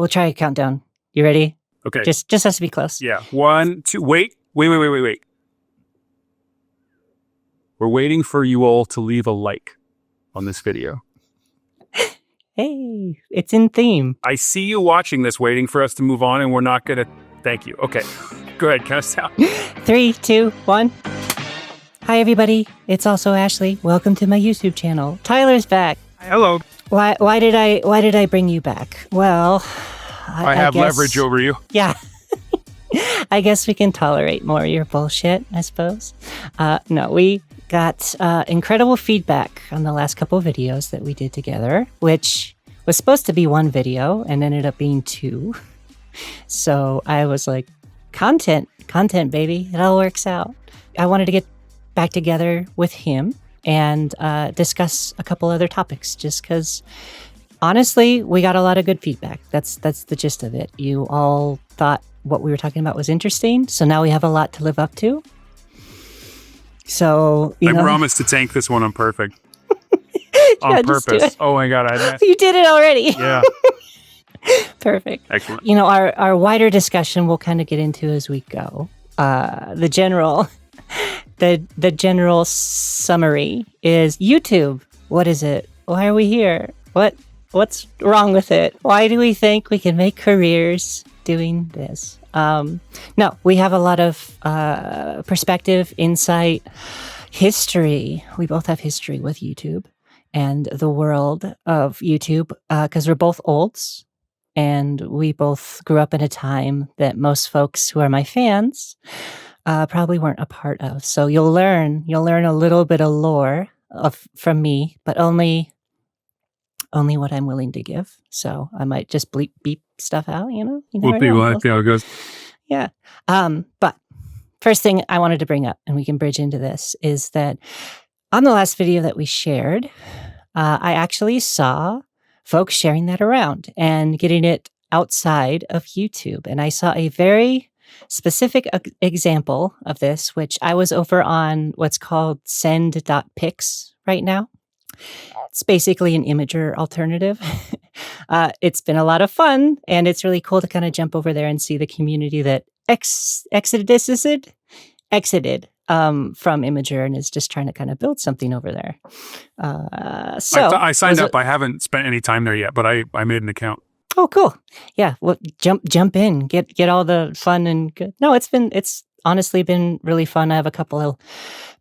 we'll try a countdown. You ready? Okay. Just has to be close. Yeah. 1, 2. Wait. We're waiting for you all to leave a like on this video. Hey, it's in theme. I see you watching this, waiting for us to move on, and we're not going to... Thank you. Okay. Go ahead. Count us down. 3, 2, 1. Hi, everybody. It's AlsoAshley. Welcome to my YouTube channel. Tyler's back. Hello. Why did I bring you back? Well, I have leverage over you. Yeah. I guess we can tolerate more of your bullshit, I suppose. No, we got incredible feedback on the last couple of videos that we did together, which was supposed to be one video and ended up being 2. So I was like, content, baby. It all works out. I wanted to get back together with him and discuss a couple other topics just because, honestly, we got a lot of good feedback. That's the gist of it. You all thought what we were talking about was interesting, so now we have a lot to live up to. So, I promise to tank this one on perfect. On purpose. Oh my God. You did it already. Yeah. Perfect. Excellent. Our wider discussion we'll kind of get into as we go. The general summary is YouTube. What is it? Why are we here? What's wrong with it? Why do we think we can make careers doing this? No, we have a lot of perspective, insight, history. We both have history with YouTube and the world of YouTube because we're both olds and we both grew up in a time that most folks who are my fans probably weren't a part of. So you'll learn a little bit of lore from me, but only what I'm willing to give. So I might just beep stuff out, We'll see how it goes. Yeah. But first thing I wanted to bring up, and we can bridge into this, is that on the last video that we shared, I actually saw folks sharing that around and getting it outside of YouTube. And I saw a very specific example of this, which I was over on what's called send.pics right now. It's basically an Imager alternative. It's been a lot of fun, and it's really cool to kind of jump over there and see the community that exited from Imager and is just trying to kind of build something over there. So I signed up. I haven't spent any time there yet, but I made an account. Oh, cool. Yeah. Well, jump in, get all the fun and good. No, it's honestly been really fun. I have a couple of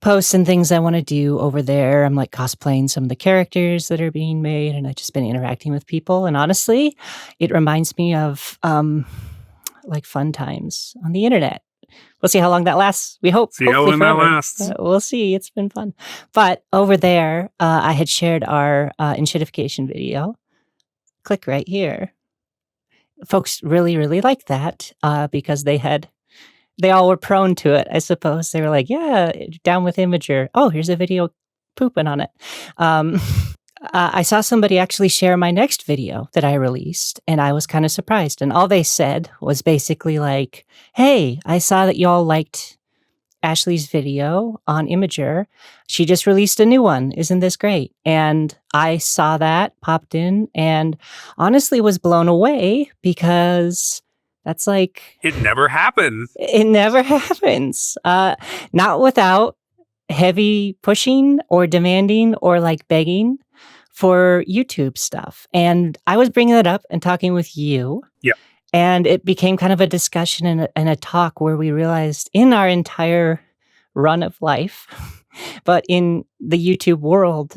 posts and things I want to do over there. I'm like cosplaying some of the characters that are being made, and I've just been interacting with people. And honestly, it reminds me of like fun times on the internet. We'll see how long that lasts. We hope. See how long that lasts. We'll see. It's been fun. But over there, I had shared our enshittification video. Click right here. Folks really, really liked that because they all were prone to it, I suppose. They were like, yeah, down with Imager. Oh, here's a video pooping on it. I saw somebody actually share my next video that I released, and I was kind of surprised. And all they said was basically like, hey, I saw that y'all liked Ashley's video on Imager. She just released a new one. Isn't this great? And I saw that, popped in, and honestly was blown away because that's like... It never happens. It never happens. Not without heavy pushing or demanding or like begging for YouTube stuff. And I was bringing that up and talking with you. Yeah. And it became kind of a discussion and a talk where we realized in our entire run of life, but in the YouTube world,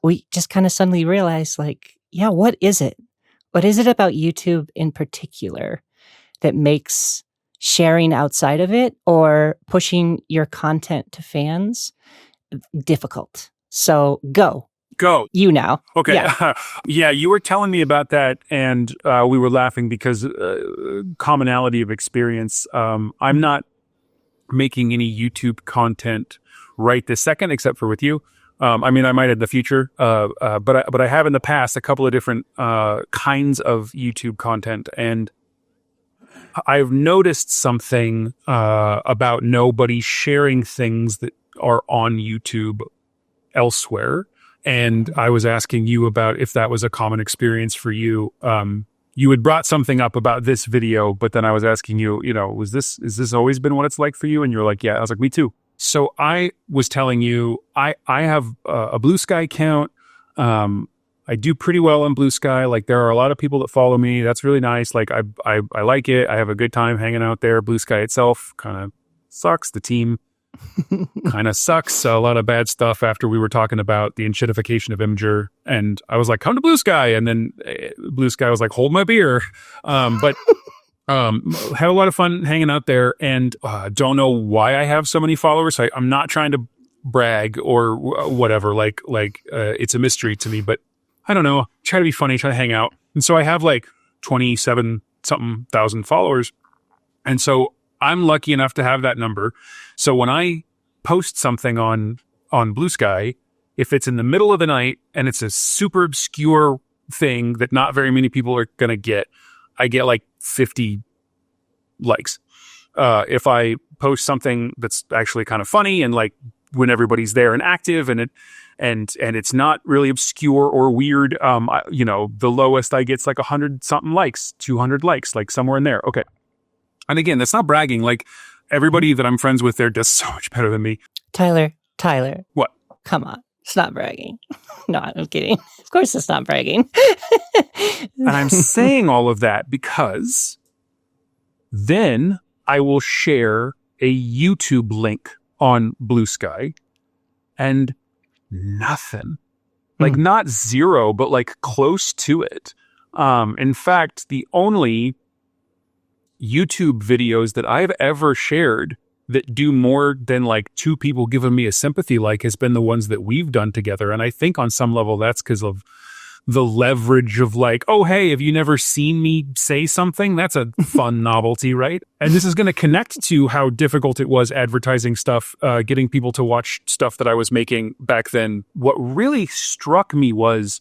we just kind of suddenly realized like, yeah, what is it? What is it about YouTube in particular that makes sharing outside of it or pushing your content to fans difficult? So go. You now. Okay. Yeah. Yeah, you were telling me about that, and we were laughing because commonality of experience. I'm not making any YouTube content right this second, except for with you. I mean, I might in the future, but I have in the past a couple of different kinds of YouTube content, and I've noticed something about nobody sharing things that are on YouTube elsewhere. And I was asking you about if that was a common experience for you. you had brought something up about this video, but then I was asking you, is this always been what it's like for you? And you're like, yeah. I was like, me too. So I was telling you, I have a Blue Sky account. I do pretty well on Blue Sky. Like, there are a lot of people that follow me. That's really nice. Like, I like it. I have a good time hanging out there. Blue Sky itself kind of sucks. The team kind of sucks. A lot of bad stuff after we were talking about the enshittification of Imgur. And I was like, come to Blue Sky. And then Blue Sky was like, hold my beer. But had a lot of fun hanging out there, and don't know why I have so many followers. I'm not trying to brag or whatever. Like it's a mystery to me, but I don't know. Try to be funny, try to hang out. And so I have like 27 something thousand followers. And so I'm lucky enough to have that number. So when I post something on Blue Sky, if it's in the middle of the night and it's a super obscure thing that not very many people are going to get, I get like 50 likes. If I post something that's actually kind of funny and like when everybody's there and active and it's not really obscure or weird, the lowest I get's like 100 something likes, 200 likes, like somewhere in there. Okay. And again, that's not bragging. Like, everybody that I'm friends with there does so much better than me. Tyler. What? Come on. It's not bragging. No, I'm kidding. Of course it's not bragging. And I'm saying all of that because then I will share a YouTube link on Blue Sky and nothing. Like, not zero, but like close to it. In fact, the only YouTube videos that I've ever shared that do more than like 2 people giving me a sympathy like has been the ones that we've done together. And I think on some level that's because of the leverage of like, oh, hey, have you never seen me say something? That's a fun novelty, right? And this is going to connect to how difficult it was advertising stuff, getting people to watch stuff that I was making back then. What really struck me was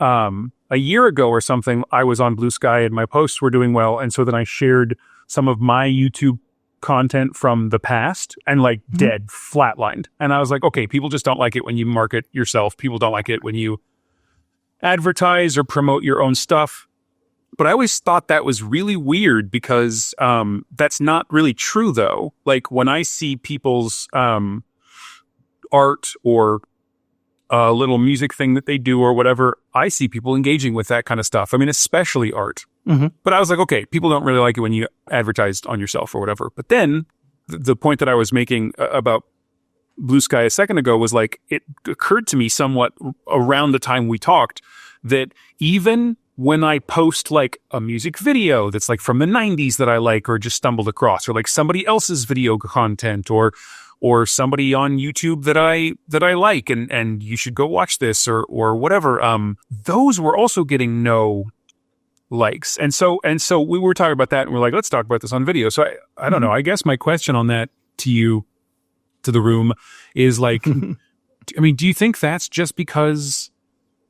a year ago or something, I was on Blue Sky and my posts were doing well. And so then I shared some of my YouTube content from the past and like dead, flatlined. And I was like, okay, people just don't like it when you market yourself. People don't like it when you advertise or promote your own stuff. But I always thought that was really weird because that's not really true, though. Like, when I see people's art or a little music thing that they do or whatever, I see people engaging with that kind of stuff. I mean, especially art. But I was like, okay, people don't really like it when you advertise on yourself or whatever. But then the point that I was making about Blue Sky a second ago was like, it occurred to me somewhat around the time we talked that even when I post like a music video that's like from the 90s that I like or just stumbled across, or like somebody else's video content or somebody on YouTube that I like and you should go watch this or whatever, those were also getting no likes. And so we were talking about that and we're like, let's talk about this on video. So I don't know. I guess my question on that to the room is like, I mean, do you think that's just because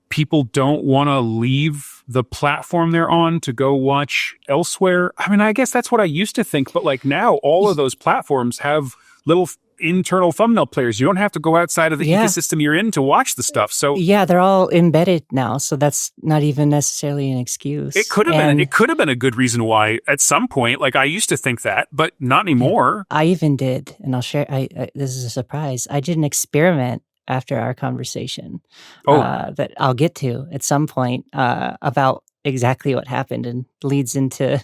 people don't want to leave the platform they're on to go watch elsewhere? I mean, I guess that's what I used to think, but like now all of those platforms have little internal thumbnail players. You don't have to go outside of the ecosystem you're in to watch the stuff. So yeah, they're all embedded now. So that's not even necessarily an excuse. It could have been a good reason why at some point, like I used to think that, but not anymore. I even did, and I'll share, this is a surprise. I did an experiment after our conversation that I'll get to at some point about exactly what happened and leads into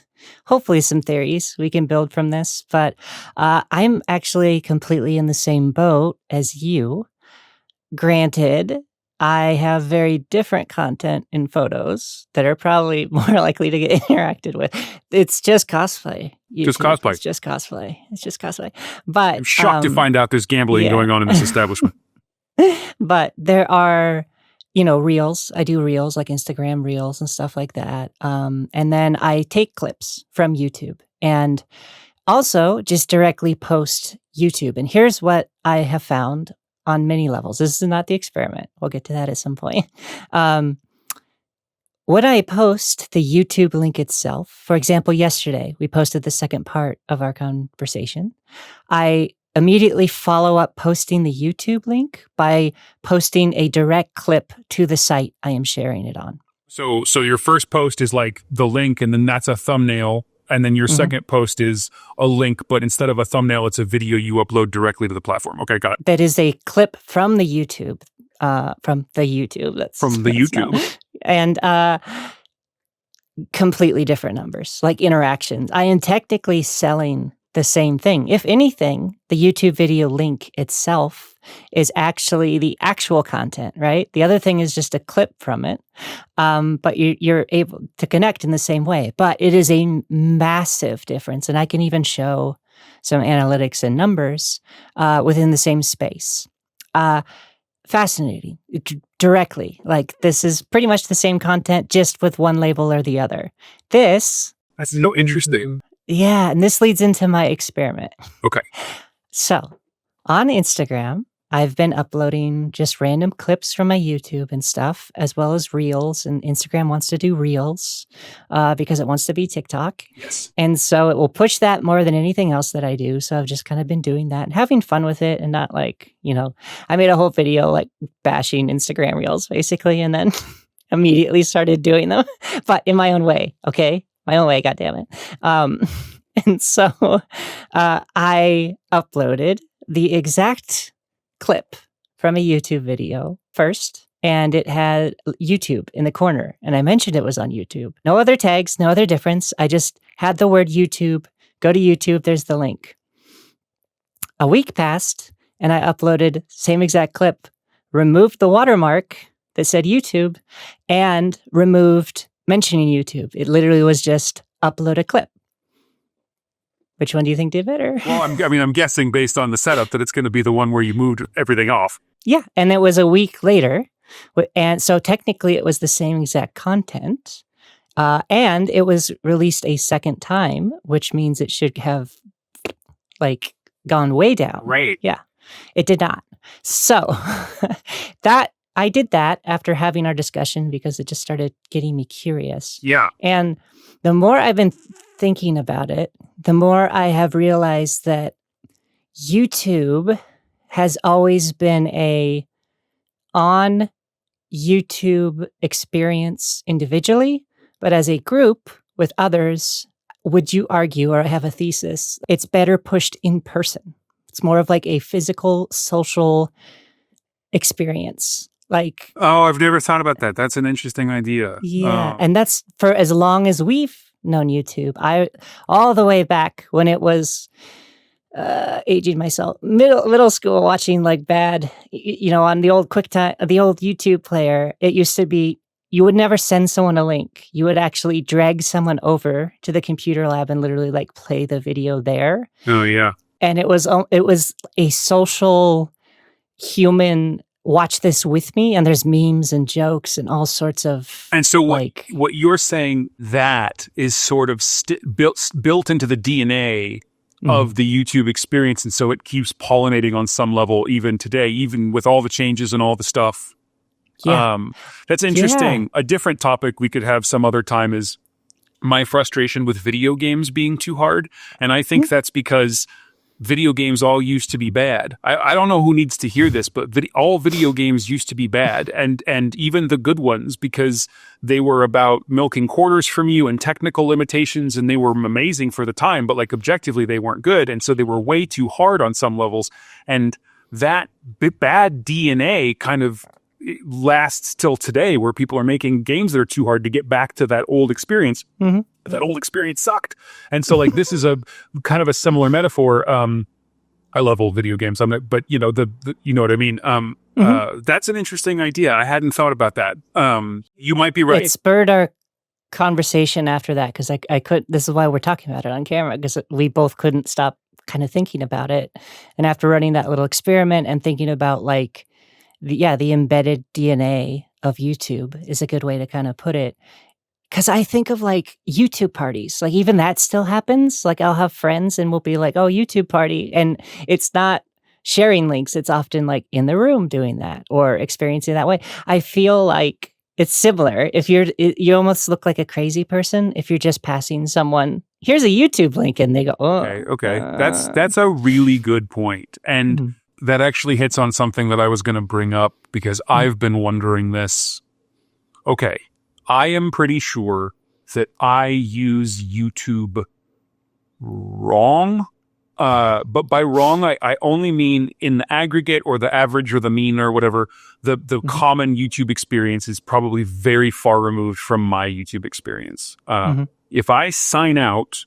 hopefully some theories we can build from this. But I'm actually completely in the same boat as you. Granted, I have very different content in photos that are probably more likely to get interacted with. It's just cosplay. Just cosplay. It's just cosplay. It's just cosplay. But I'm shocked to find out there's gambling going on in this establishment. But there are, reels. I do reels, like Instagram reels and stuff like that. And then I take clips from YouTube and also just directly post YouTube. And here's what I have found on many levels. This is not the experiment. We'll get to that at some point. When I post the YouTube link itself, for example, yesterday, we posted the second part of our conversation. I immediately follow up posting the YouTube link by posting a direct clip to the site I am sharing it on. So your first post is like the link, and then that's a thumbnail. And then your second post is a link, but instead of a thumbnail, it's a video you upload directly to the platform. Okay, got it. That is a clip from the YouTube. That's From the YouTube. And completely different numbers, like interactions. I am technically selling the same thing. If anything, the YouTube video link itself is actually the actual content, right? The other thing is just a clip from it. But you're able to connect in the same way. But it is a massive difference. And I can even show some analytics and numbers within the same space. Fascinating. Directly. Like, this is pretty much the same content, just with one label or the other. That's so interesting. Yeah, and this leads into my experiment. Okay. So, on Instagram, I've been uploading just random clips from my YouTube and stuff, as well as Reels. And Instagram wants to do Reels because it wants to be TikTok. Yes. And so it will push that more than anything else that I do. So I've just kind of been doing that and having fun with it, and not like, I made a whole video like bashing Instagram Reels basically, and then immediately started doing them, but in my own way. Okay. My own way, goddammit. And so I uploaded the exact clip from a YouTube video first, and it had YouTube in the corner. And I mentioned it was on YouTube. No other tags, no other difference. I just had the word YouTube. Go to YouTube, there's the link. A week passed, and I uploaded same exact clip, removed the watermark that said YouTube, and removed mentioning YouTube. It literally was just upload a clip. Which one do you think did better? Well, I'm guessing based on the setup that it's going to be the one where you moved everything off. Yeah, and it was a week later. And so technically it was the same exact content. And it was released a second time, which means it should have like gone way down. Right. Yeah, it did not. So I did that after having our discussion because it just started getting me curious. Yeah. And the more I've been thinking about it, the more I have realized that YouTube has always been a on YouTube experience individually, but as a group with others, would you argue, or have a thesis, it's better pushed in person. It's more of like a physical, social experience. Like, oh, I've never thought about that. That's an interesting idea. Yeah, and that's for as long as we've known YouTube. All the way back when it was aging myself, middle school, watching like bad, on the old the old YouTube player. It used to be you would never send someone a link. You would actually drag someone over to the computer lab and literally like play the video there. Oh yeah, and it was a social human. Watch this with me, and there's memes and jokes and all sorts of. And so what you're saying, that is sort of built into the DNA of the YouTube experience, and so it keeps pollinating on some level even today, even with all the changes and all the stuff. Yeah. That's interesting. Yeah. A different topic we could have some other time is my frustration with video games being too hard, and I think that's because video games all used to be bad. I don't know who needs to hear this, but all video games used to be bad, and even the good ones, because they were about milking quarters from you and technical limitations, and they were amazing for the time, but like objectively they weren't good, and so they were way too hard on some levels, and that bad DNA kind of lasts till today, where people are making games that are too hard to get back to that old experience. Mm-hmm. That old experience sucked. And so like this is a kind of a similar metaphor. I love old video games. But you know, you know what I mean? That's an interesting idea. I hadn't thought about that. You might be right. It spurred our conversation after that, because I could, this is why we're talking about it on camera, because we both couldn't stop kind of thinking about it. And after running that little experiment and thinking about like, the embedded DNA of YouTube is a good way to kind of put it. Because I think of like YouTube parties, like even that still happens. Like I'll have friends and we'll be like, oh, YouTube party. And it's not sharing links. It's often like in the room doing that or experiencing that way. I feel like it's similar. If you almost look like a crazy person if you're just passing someone, here's a YouTube link, and they go, oh. Okay. That's a really good point. And that actually hits on something that I was going to bring up, because I've been wondering this. Okay, I am pretty sure that I use YouTube wrong. But by wrong, I only mean in the aggregate or the average or the mean or whatever, the common YouTube experience is probably very far removed from my YouTube experience. If I sign out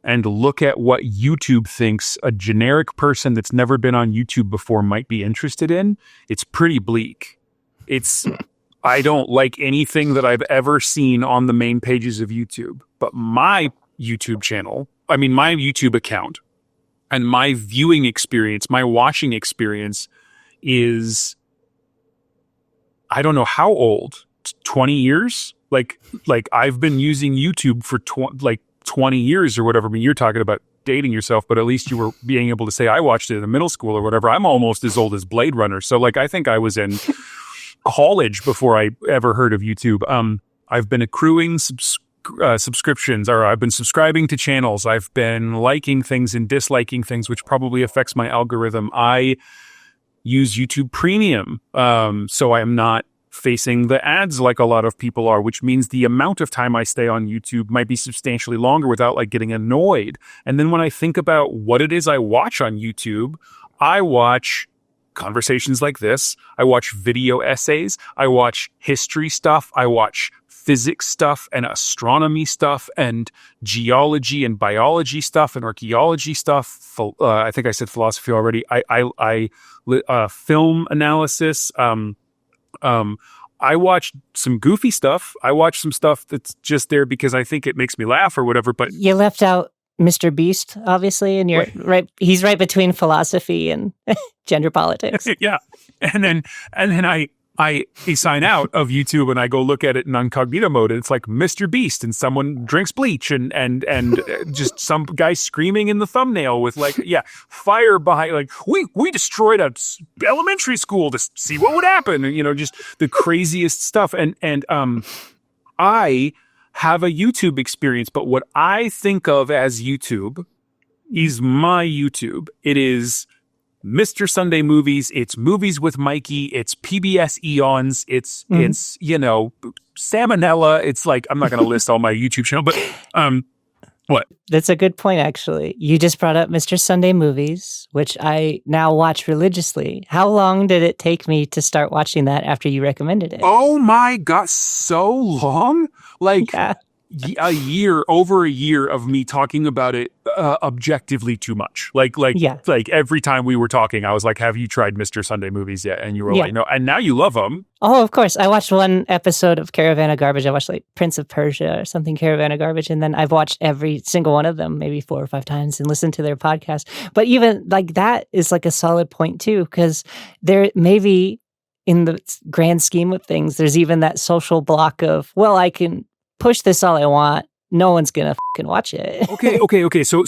and look at what YouTube thinks a generic person that's never been on YouTube before might be interested in, it's pretty bleak. I don't like anything that I've ever seen on the main pages of YouTube, but my YouTube account and my viewing experience, my watching experience is, I don't know how old, 20 years? Like I've been using YouTube for 20 years or whatever. I mean, you're talking about dating yourself, but at least you were being able to say I watched it in middle school or whatever. I'm almost as old as Blade Runner. So I think I was in college before I ever heard of YouTube. I've been accruing subscriptions, or I've been subscribing to channels. I've been liking things and disliking things, which probably affects my algorithm. I use YouTube Premium, so I am not facing the ads like a lot of people are, which means the amount of time I stay on YouTube might be substantially longer without getting annoyed. And then when I think about what it is I watch on YouTube, I watch conversations like this. I watch video essays. I watch history stuff. I watch physics stuff and astronomy stuff and geology and biology stuff and archaeology stuff. I think I said philosophy already. I film analysis. I watch some goofy stuff. I watch some stuff that's just there because I think it makes me laugh or whatever. But you left out Mr. Beast, obviously, and you're right. He's right between philosophy and gender politics. Yeah, and then I sign out of YouTube and I go look at it in incognito mode, and it's like Mr. Beast and someone drinks bleach and just some guy screaming in the thumbnail with fire behind, we destroyed a elementary school to see what would happen, and just the craziest stuff. And I have a YouTube experience, but what I think of as YouTube is my YouTube. It is Mr. Sunday Movies, it's Movies with Mikey, it's PBS Eons, it's Salmonella. It's I'm not going to list all my YouTube channel, but what? That's a good point, actually. You just brought up Mr. Sunday Movies, which I now watch religiously. How long did it take me to start watching that after you recommended it? Oh my God, so long? Yeah. Over a year of me talking about it objectively too much. Every time we were talking, I was like, have you tried Mr. Sunday Movies yet? And you were like, no. And now you love them. Oh, of course. I watched one episode of Caravan of Garbage. I watched Prince of Persia or something, Caravan of Garbage. And then I've watched every single one of them, maybe 4 or 5 times, and listened to their podcast. But even that is a solid point too, because there maybe in the grand scheme of things, there's even that social block of, well, I can push this all I want. No one's gonna fucking watch it. Okay. So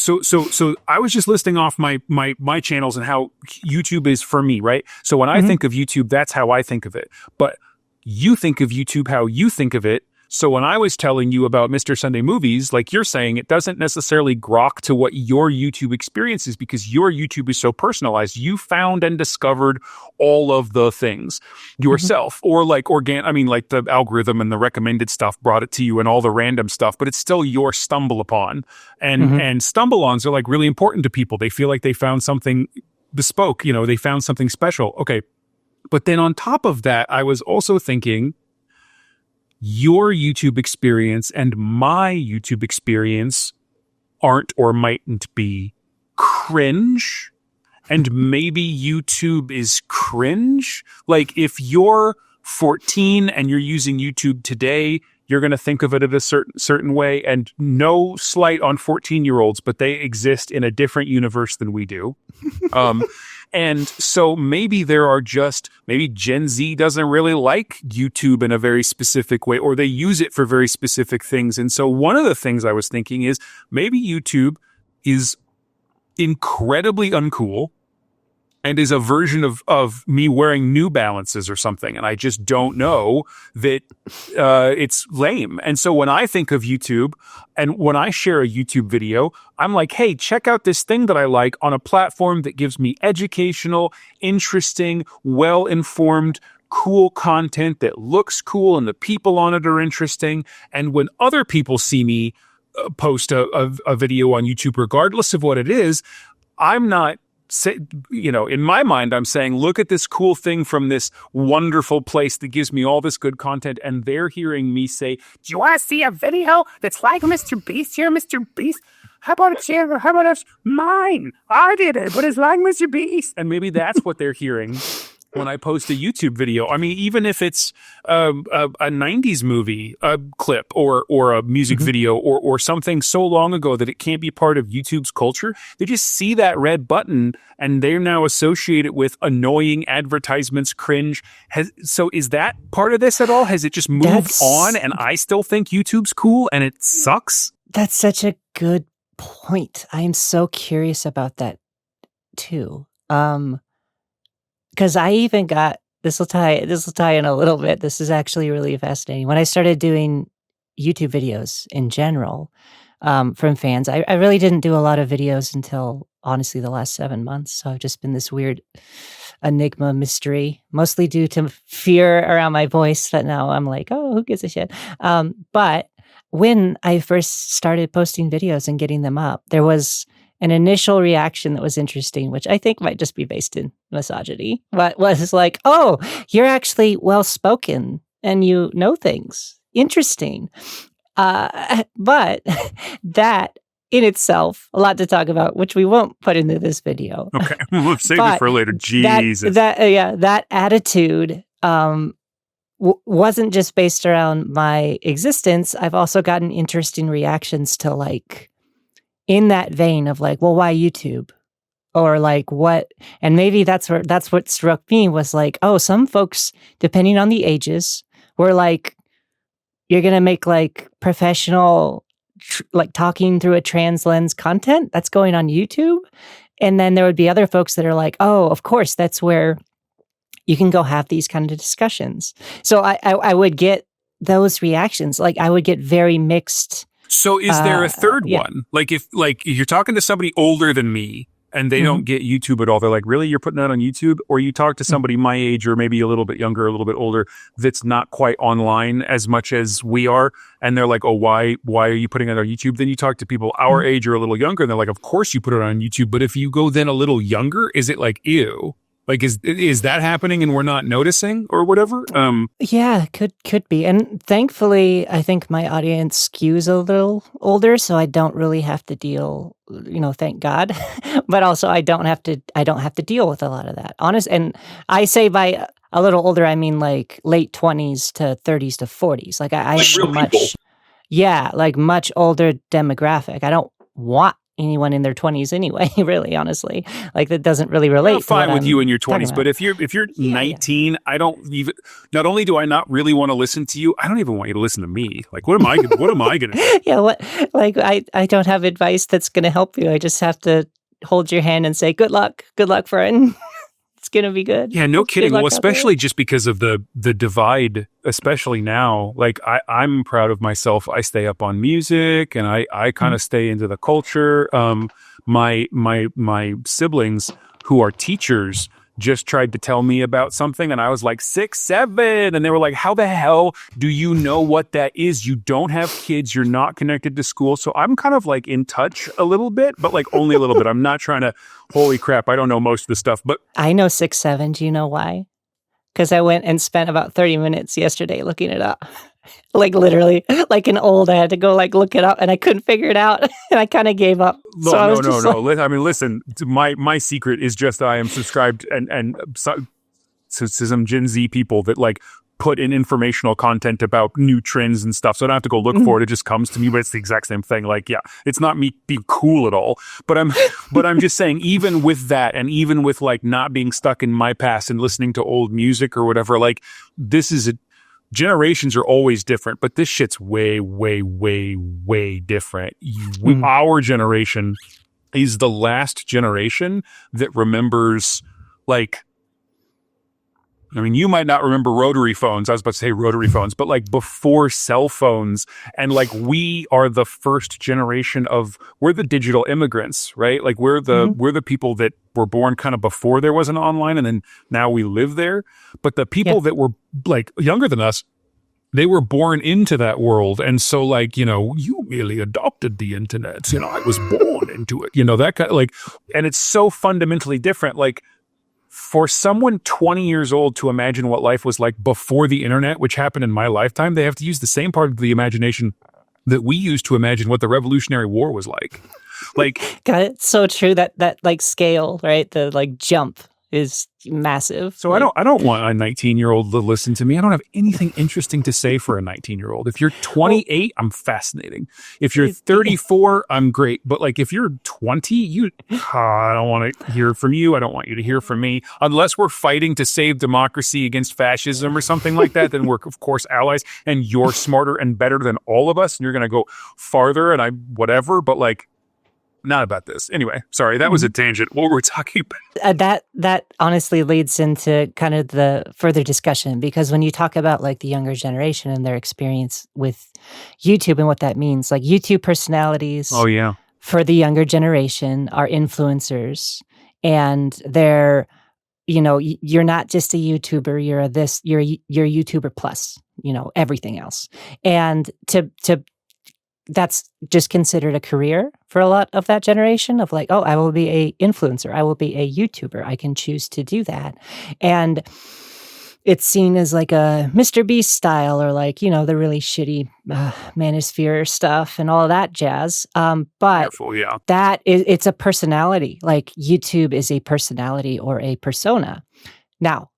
I was just listing off my channels and how YouTube is for me, right? So when I think of YouTube, that's how I think of it. But you think of YouTube how you think of it. So when I was telling you about Mr. Sunday Movies, like you're saying, it doesn't necessarily grok to what your YouTube experience is because your YouTube is so personalized. You found and discovered all of the things yourself, or the algorithm and the recommended stuff brought it to you and all the random stuff, but it's still your stumble upon. And stumble-ons are really important to people. They feel like they found something bespoke, they found something special. Okay. But then on top of that, I was also thinking, your YouTube experience and my YouTube experience aren't or mightn't be cringe, and maybe YouTube is cringe. If you're 14 and you're using YouTube today, you're going to think of it in a certain way, and no slight on 14-year-olds, but they exist in a different universe than we do. And so maybe maybe Gen Z doesn't really like YouTube in a very specific way, or they use it for very specific things. And so one of the things I was thinking is maybe YouTube is incredibly uncool and is a version of me wearing New Balances or something. And I just don't know that it's lame. And so when I think of YouTube and when I share a YouTube video, I'm like, hey, check out this thing that I like on a platform that gives me educational, interesting, well-informed cool content that looks cool and the people on it are interesting. And when other people see me post a video on YouTube, regardless of what it is, I'm not, in my mind, I'm saying, look at this cool thing from this wonderful place that gives me all this good content. And they're hearing me say, do you want to see a video that's like Mr. Beast here, Mr. Beast? How about it's mine? I did it, but it's like Mr. Beast. And maybe that's what they're hearing when I post a YouTube video. I mean, even if it's a 90s movie clip or a music video or something so long ago that it can't be part of YouTube's culture, they just see that red button and they're now associated with annoying advertisements, cringe. So is that part of this at all? Has it just moved on and I still think YouTube's cool and it sucks? That's such a good point. I am so curious about that too. Because I even got, this will tie in a little bit. This is actually really fascinating. When I started doing YouTube videos in general from fans, I really didn't do a lot of videos until, honestly, the last 7 months. So I've just been this weird enigma mystery, mostly due to fear around my voice that now I'm like, oh, who gives a shit? But when I first started posting videos and getting them up, there was an initial reaction that was interesting, which I think might just be based in misogyny, but was like, oh, you're actually well-spoken and you know things. Interesting. But that in itself, a lot to talk about, which we won't put into this video. Okay, we'll save it for later. Jesus. That attitude wasn't just based around my existence. I've also gotten interesting reactions to like, in that vein of like, well, why YouTube? Or like what? And maybe that's what struck me was like, oh, some folks, depending on the ages, were like, you're going to make like professional, like talking through a trans lens content that's going on YouTube. And then there would be other folks that are like, oh, of course, that's where you can go have these kind of discussions. So I would get those reactions. Like I would get very mixed. So is there a third one? Like if you're talking to somebody older than me and they don't get YouTube at all, they're like, really, you're putting that on YouTube? Or you talk to somebody my age or maybe a little bit younger, a little bit older, that's not quite online as much as we are. And they're like, oh, why are you putting it on YouTube? Then you talk to people our age or a little younger and they're like, of course you put it on YouTube. But if you go then a little younger, is it like, ew? Like, is that happening and we're not noticing or whatever? Yeah, could be. And thankfully, I think my audience skews a little older, so I don't really have to deal, thank God. But also I don't have to deal with a lot of that. And I say by a little older, I mean like late 20s to 30s to 40s. Like I have like much older demographic. I don't want anyone in their 20s anyway, really, honestly. Like that doesn't really relate. I'm fine with you in your 20s, but if you're 19, I don't even, not only do I not really want to listen to you, I don't even want you to listen to me. Like what am I going to do? Yeah, I don't have advice that's going to help you. I just have to hold your hand and say, good luck, friend. It's going to be good. Yeah, no kidding. Well, especially just because of the divide, especially now, like I'm proud of myself. I stay up on music and I kind of stay into the culture. My siblings who are teachers just tried to tell me about something and I was like 6, 7 and they were like, how the hell do you know what that is? You don't have kids, you're not connected to school. So I'm kind of like in touch a little bit, but like only a little bit. I'm not trying to, holy crap, I don't know most of the stuff, but I know 6, 7. Do you know why? Because I went and spent about 30 minutes yesterday looking it up. Like literally, like an old, I had to go like look it up and I couldn't figure it out and I kind of gave up. No. I mean, listen, my secret is just I am subscribed and to some Gen Z people that like put in informational content about new trends and stuff. So I don't have to go look for it. It just comes to me, but it's the exact same thing. Like, yeah, it's not me being cool at all, but I'm just saying, even with that and even with like not being stuck in my past and listening to old music or whatever, like this is generations are always different, but this shit's way, way, way, way different. Our generation is the last generation that remembers, like, I mean, you might not remember rotary phones. I was about to say rotary phones, but like before cell phones. And like we are the first generation we're the digital immigrants, right? Like we're the people that were born kind of before there was an online, and then now we live there. But the people that were like younger than us, they were born into that world. And so like, you really adopted the internet. I was born into it, that kind of like, and it's so fundamentally different. Like for someone 20 years old to imagine what life was like before the internet, which happened in my lifetime, they have to use the same part of the imagination that we used to imagine what the Revolutionary War was like. Like, God, it's so true that like scale, right? The like jump is massive. So I don't want a 19-year-old to listen to me. I don't have anything interesting to say for a 19-year-old. If you're 28, I'm fascinating. If you're 34, I'm great. But like if you're 20, I don't want to hear from you. I don't want you to hear from me. Unless we're fighting to save democracy against fascism or something like that, then we're of course allies, and you're smarter and better than all of us, and you're going to go farther and I whatever, but like not about this. Anyway, sorry, that was a tangent. What were we talking about? That honestly leads into kind of the further discussion, because when you talk about like the younger generation and their experience with YouTube and what that means, like YouTube personalities for the younger generation are influencers, and they're, you're not just a YouTuber, you're a YouTuber plus, everything else. And to that's just considered a career for a lot of that generation of like, oh, I will be a influencer. I will be a YouTuber. I can choose to do that. And it's seen as like a Mr. Beast style, or like, the really shitty manosphere stuff and all of that jazz. But it's a personality. Like YouTube is a personality or a persona. Now,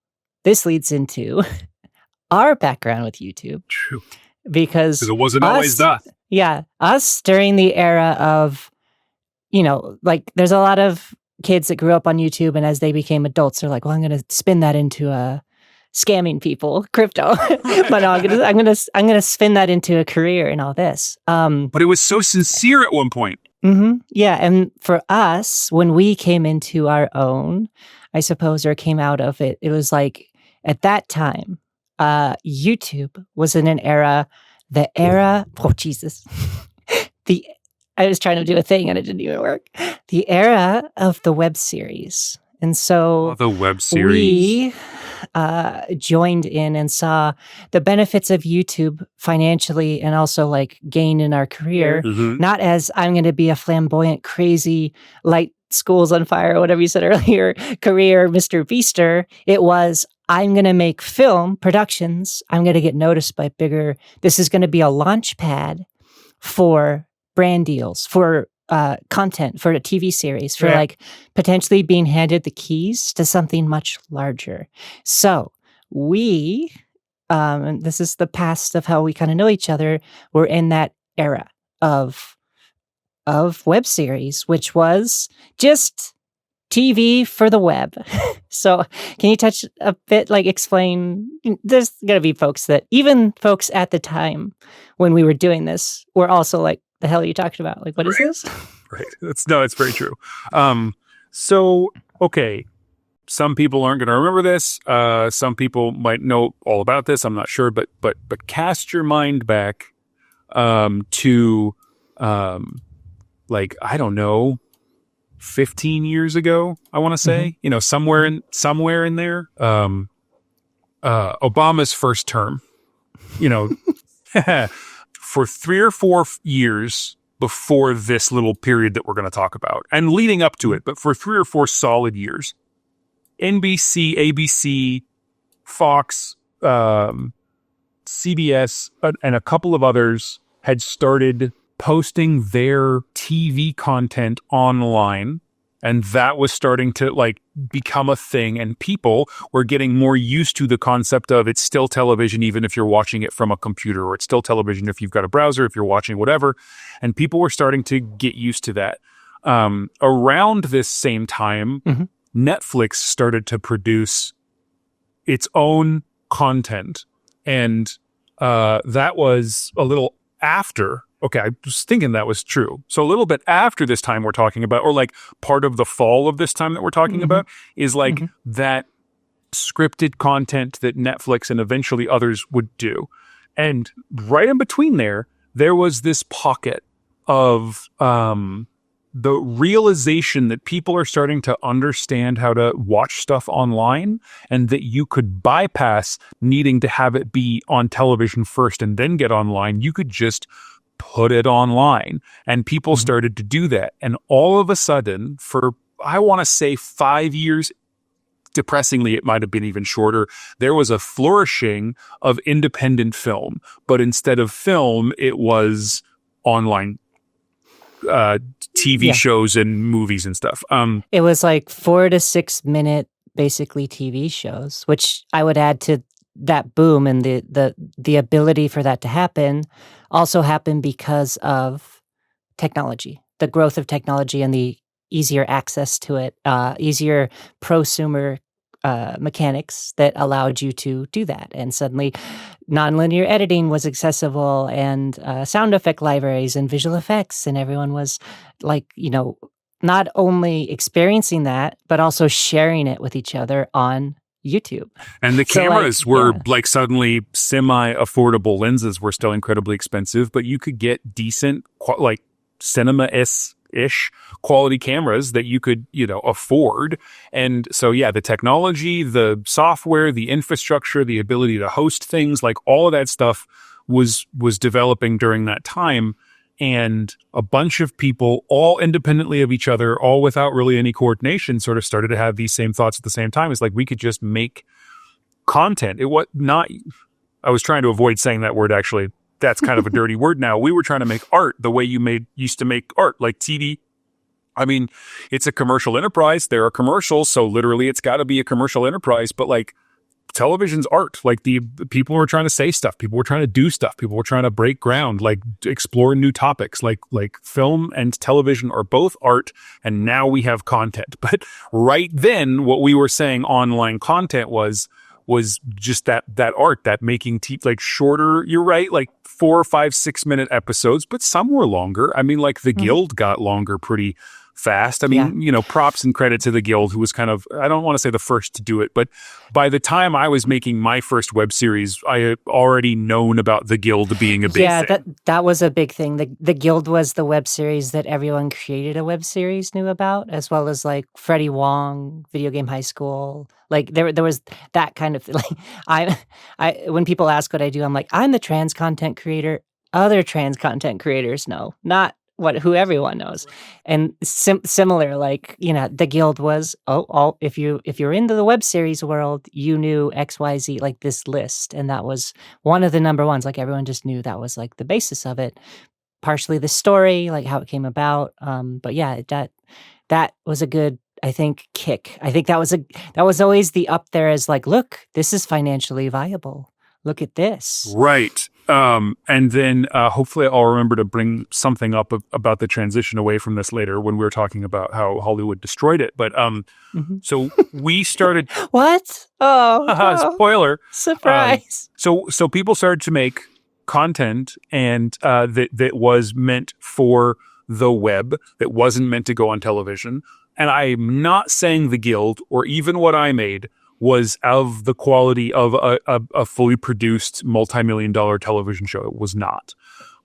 this leads into our background with YouTube. True. Because it wasn't always that. Yeah, us during the era of, like there's a lot of kids that grew up on YouTube, and as they became adults, they're like, well, I'm going to spin that into scamming people, crypto. But no, I'm going to spin that into a career and all this. But it was so sincere at one point. Mm-hmm, yeah, and for us, when we came into our own, I suppose, or came out of it, it was like at that time, YouTube was in an era. Oh, Jesus. I was trying to do a thing and it didn't even work. The era of the web series. And so the web series. We joined in and saw the benefits of YouTube financially, and also like gain in our career. Mm-hmm. Not as I'm going to be a flamboyant, crazy, light schools on fire, or whatever you said earlier, career Mr. Beaster. It was, I'm going to make film productions. I'm going to get noticed by bigger. This is going to be a launch pad for brand deals, for content, for a TV series, for like potentially being handed the keys to something much larger. So we, and this is the past of how we kind of know each other, we're in that era of web series, which was just TV for the web. So can you touch a bit, like explain, there's going to be folks at the time when we were doing this were also like, the hell are you talking about? Like, what is this? Right. It's very true. So, okay. Some people aren't going to remember this. Some people might know all about this. I'm not sure, but cast your mind back, to, like, I don't know, 15 years ago, I want to say, somewhere in there, Obama's first term, for 3 or 4 years before this little period that we're going to talk about and leading up to it, but for 3 or 4 solid years, NBC, ABC, Fox, CBS, and a couple of others had started posting their TV content online, and that was starting to like become a thing, and people were getting more used to the concept of it's still television even if you're watching it from a computer, or it's still television if you've got a browser, if you're watching whatever, and people were starting to get used to that. Around this same time, Netflix started to produce its own content, and that was a little after. Okay, I was thinking that was true. So a little bit after this time we're talking about, or like part of the fall of this time that we're talking about, is like that scripted content that Netflix and eventually others would do. And right in between there was this pocket of the realization that people are starting to understand how to watch stuff online, and that you could bypass needing to have it be on television first and then get online. You could just put it online, and people started to do that. And all of a sudden, for, I want to say 5 years, depressingly, it might have been even shorter, there was a flourishing of independent film. But instead of film, it was online TV shows and movies and stuff. It was like 4 to 6 minute, basically TV shows, which I would add to that boom, and the ability for that to happen also happened because of technology, the growth of technology and the easier access to it, easier prosumer mechanics that allowed you to do that. And suddenly nonlinear editing was accessible, and sound effect libraries and visual effects, and everyone was like, not only experiencing that, but also sharing it with each other on YouTube. And the cameras were like suddenly semi-affordable. Lenses were still incredibly expensive, but you could get decent, like cinema-ish quality cameras that you could, afford. And so, the technology, the software, the infrastructure, the ability to host things, like all of that stuff was developing during that time. And a bunch of people, all independently of each other, all without really any coordination, sort of started to have these same thoughts at the same time. It's like, we could just make content. I was trying to avoid saying that word, actually. That's kind of a dirty word now. We were trying to make art the way you used to make art, like TV. I mean, it's a commercial enterprise. There are commercials, so literally it's got to be a commercial enterprise. But like, television's art. Like, the people were trying to say stuff. People were trying to do stuff. People were trying to break ground, like explore new topics. Like film and television are both art, and now we have content. But right then, what we were saying online content was just that art, that making like shorter, you're right, like 4, 5, 6 minute episodes, but some were longer. I mean, like the Guild got longer pretty fast. I mean, props and credit to the Guild, who was kind of, I don't want to say the first to do it, but by the time I was making my first web series, I had already known about the Guild being a big thing. Yeah, that was a big thing. The Guild was the web series that everyone created a web series knew about, as well as like Freddie Wong, Video Game High School. Like there was that kind of, like, I when people ask what I do, I'm like, I'm the trans content creator. Other trans content creators know, not who everyone knows. And similar, like, the Guild was, if you're into the web series world, you knew XYZ, like this list. And that was one of the number ones. Like, everyone just knew that was like the basis of it. Partially the story, like how it came about. But yeah, that was a good, I think, kick. I think that was always the up there as like, look, this is financially viable. Look at this. Right. And then hopefully I'll remember to bring something up about the transition away from this later, when we were talking about how Hollywood destroyed it. But so we started. What? Oh, spoiler! Surprise! So people started to make content, and that was meant for the web, that wasn't meant to go on television. And I'm not saying the Guild or even what I made was of the quality of a fully produced multi-million-dollar television show. It was not.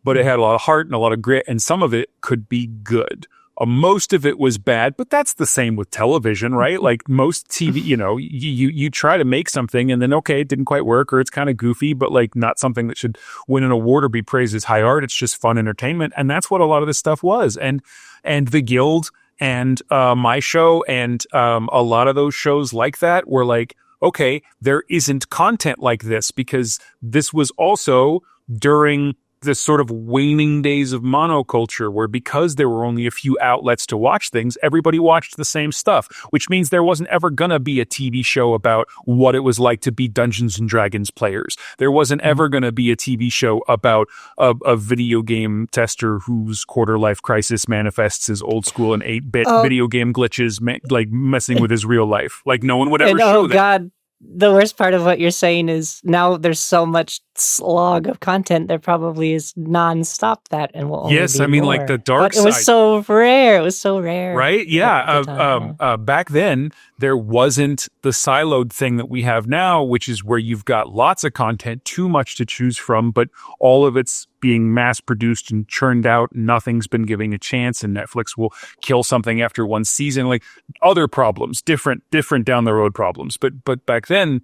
But it had a lot of heart and a lot of grit, and some of it could be good. Most of it was bad, but that's the same with television, right? Like most TV, you try to make something and then, okay, it didn't quite work, or it's kind of goofy, but like not something that should win an award or be praised as high art. It's just fun entertainment. And that's what a lot of this stuff was. And the Guild and my show and a lot of those shows like that were like, okay, there isn't content like this, because this was also during the sort of waning days of monoculture, where because there were only a few outlets to watch things, everybody watched the same stuff, which means there wasn't ever going to be a TV show about what it was like to be Dungeons and Dragons players. There wasn't ever going to be a TV show about a video game tester whose quarter life crisis manifests as old school and 8-bit video game glitches, like messing with his real life. Like no one would ever show that. God. The worst part of what you're saying is now there's so much slog of content, there probably is nonstop that and will only Yes, be I mean, more. like the dark But it was side. so rare. It was so rare. Right? at Yeah. the time, Back then, there wasn't the siloed thing that we have now, which is where you've got lots of content, too much to choose from, but all of it's being mass produced and churned out. Nothing's been giving a chance, and Netflix will kill something after one season. Like other problems, different down the road problems. But back then,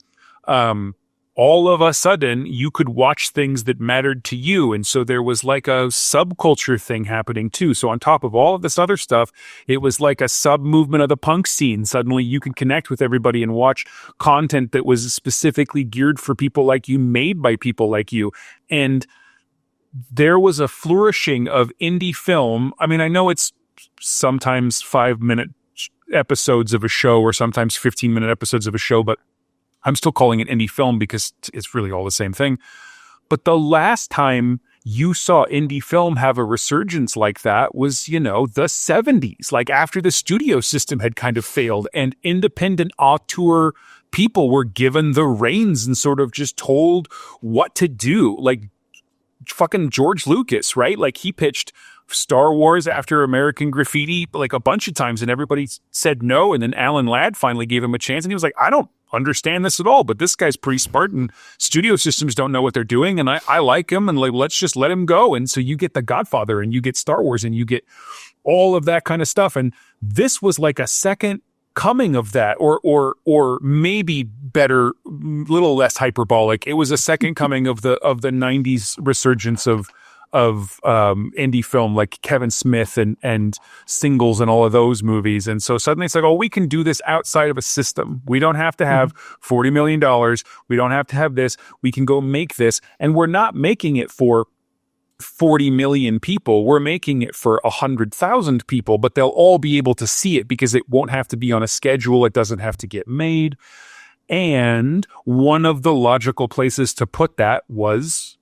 all of a sudden you could watch things that mattered to you. And so there was like a subculture thing happening too. So on top of all of this other stuff, it was like a sub movement of the punk scene. Suddenly you could connect with everybody and watch content that was specifically geared for people like you, made by people like you. And there was a flourishing of indie film. I mean, I know it's sometimes 5-minute episodes of a show or sometimes 15-minute episodes of a show, but I'm still calling it indie film because it's really all the same thing. But the last time you saw indie film have a resurgence like that was, the 70s, like after the studio system had kind of failed and independent auteur people were given the reins and sort of just told what to do. Like fucking George Lucas, right? Like he pitched Star Wars after American Graffiti like a bunch of times and everybody said no. And then Alan Ladd finally gave him a chance and he was like, I don't understand this at all, but this guy's pretty smart and studio systems don't know what they're doing. And I like him and like, let's just let him go. And so you get The Godfather and you get Star Wars and you get all of that kind of stuff. And this was like a second coming of that, or maybe better, little less hyperbolic. It was a second coming of the 90s resurgence of indie film, like Kevin Smith and Singles and all of those movies. And so suddenly it's like, oh, we can do this outside of a system. We don't have to have $40 million. We don't have to have this. We can go make this. And we're not making it for 40 million people. We're making it for 100,000 people, but they'll all be able to see it because it won't have to be on a schedule. It doesn't have to get made. And one of the logical places to put that was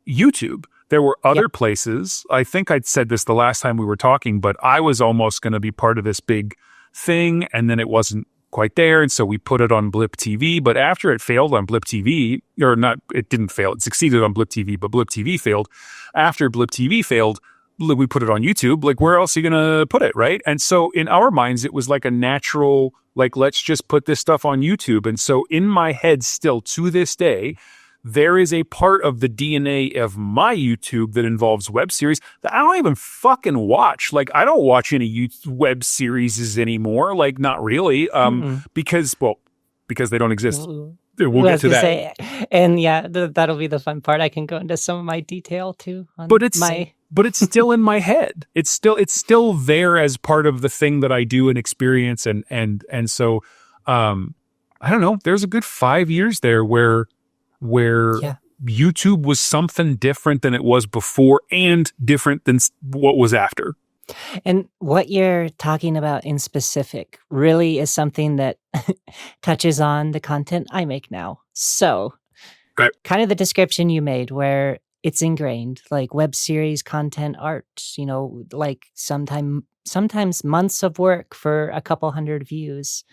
YouTube. There were other places. I think I'd said this the last time we were talking, but I was almost going to be part of this big thing, and then it wasn't quite there, and so we put it on Blip TV. But after it failed on Blip TV, or not, it didn't fail. It succeeded on Blip TV, but Blip TV failed. After Blip TV failed, we put it on YouTube. Like, where else are you going to put it, right? And so in our minds, it was like a natural, like, let's just put this stuff on YouTube. And so in my head still to this day, there is a part of the DNA of my YouTube that involves web series that I don't even fucking watch. Like, I don't watch any web series anymore. Like, not really. Because they don't exist. We'll get to that. And yeah, that'll be the fun part. I can go into some of my detail too. But it's still in my head. It's still there as part of the thing that I do and experience. And so, I don't know, there's a good 5 years there where YouTube was something different than it was before and different than what was after. And what you're talking about in specific really is something that touches on the content I make now. So kind of the description you made where it's ingrained, like web series, content, art, like sometimes months of work for a couple hundred views.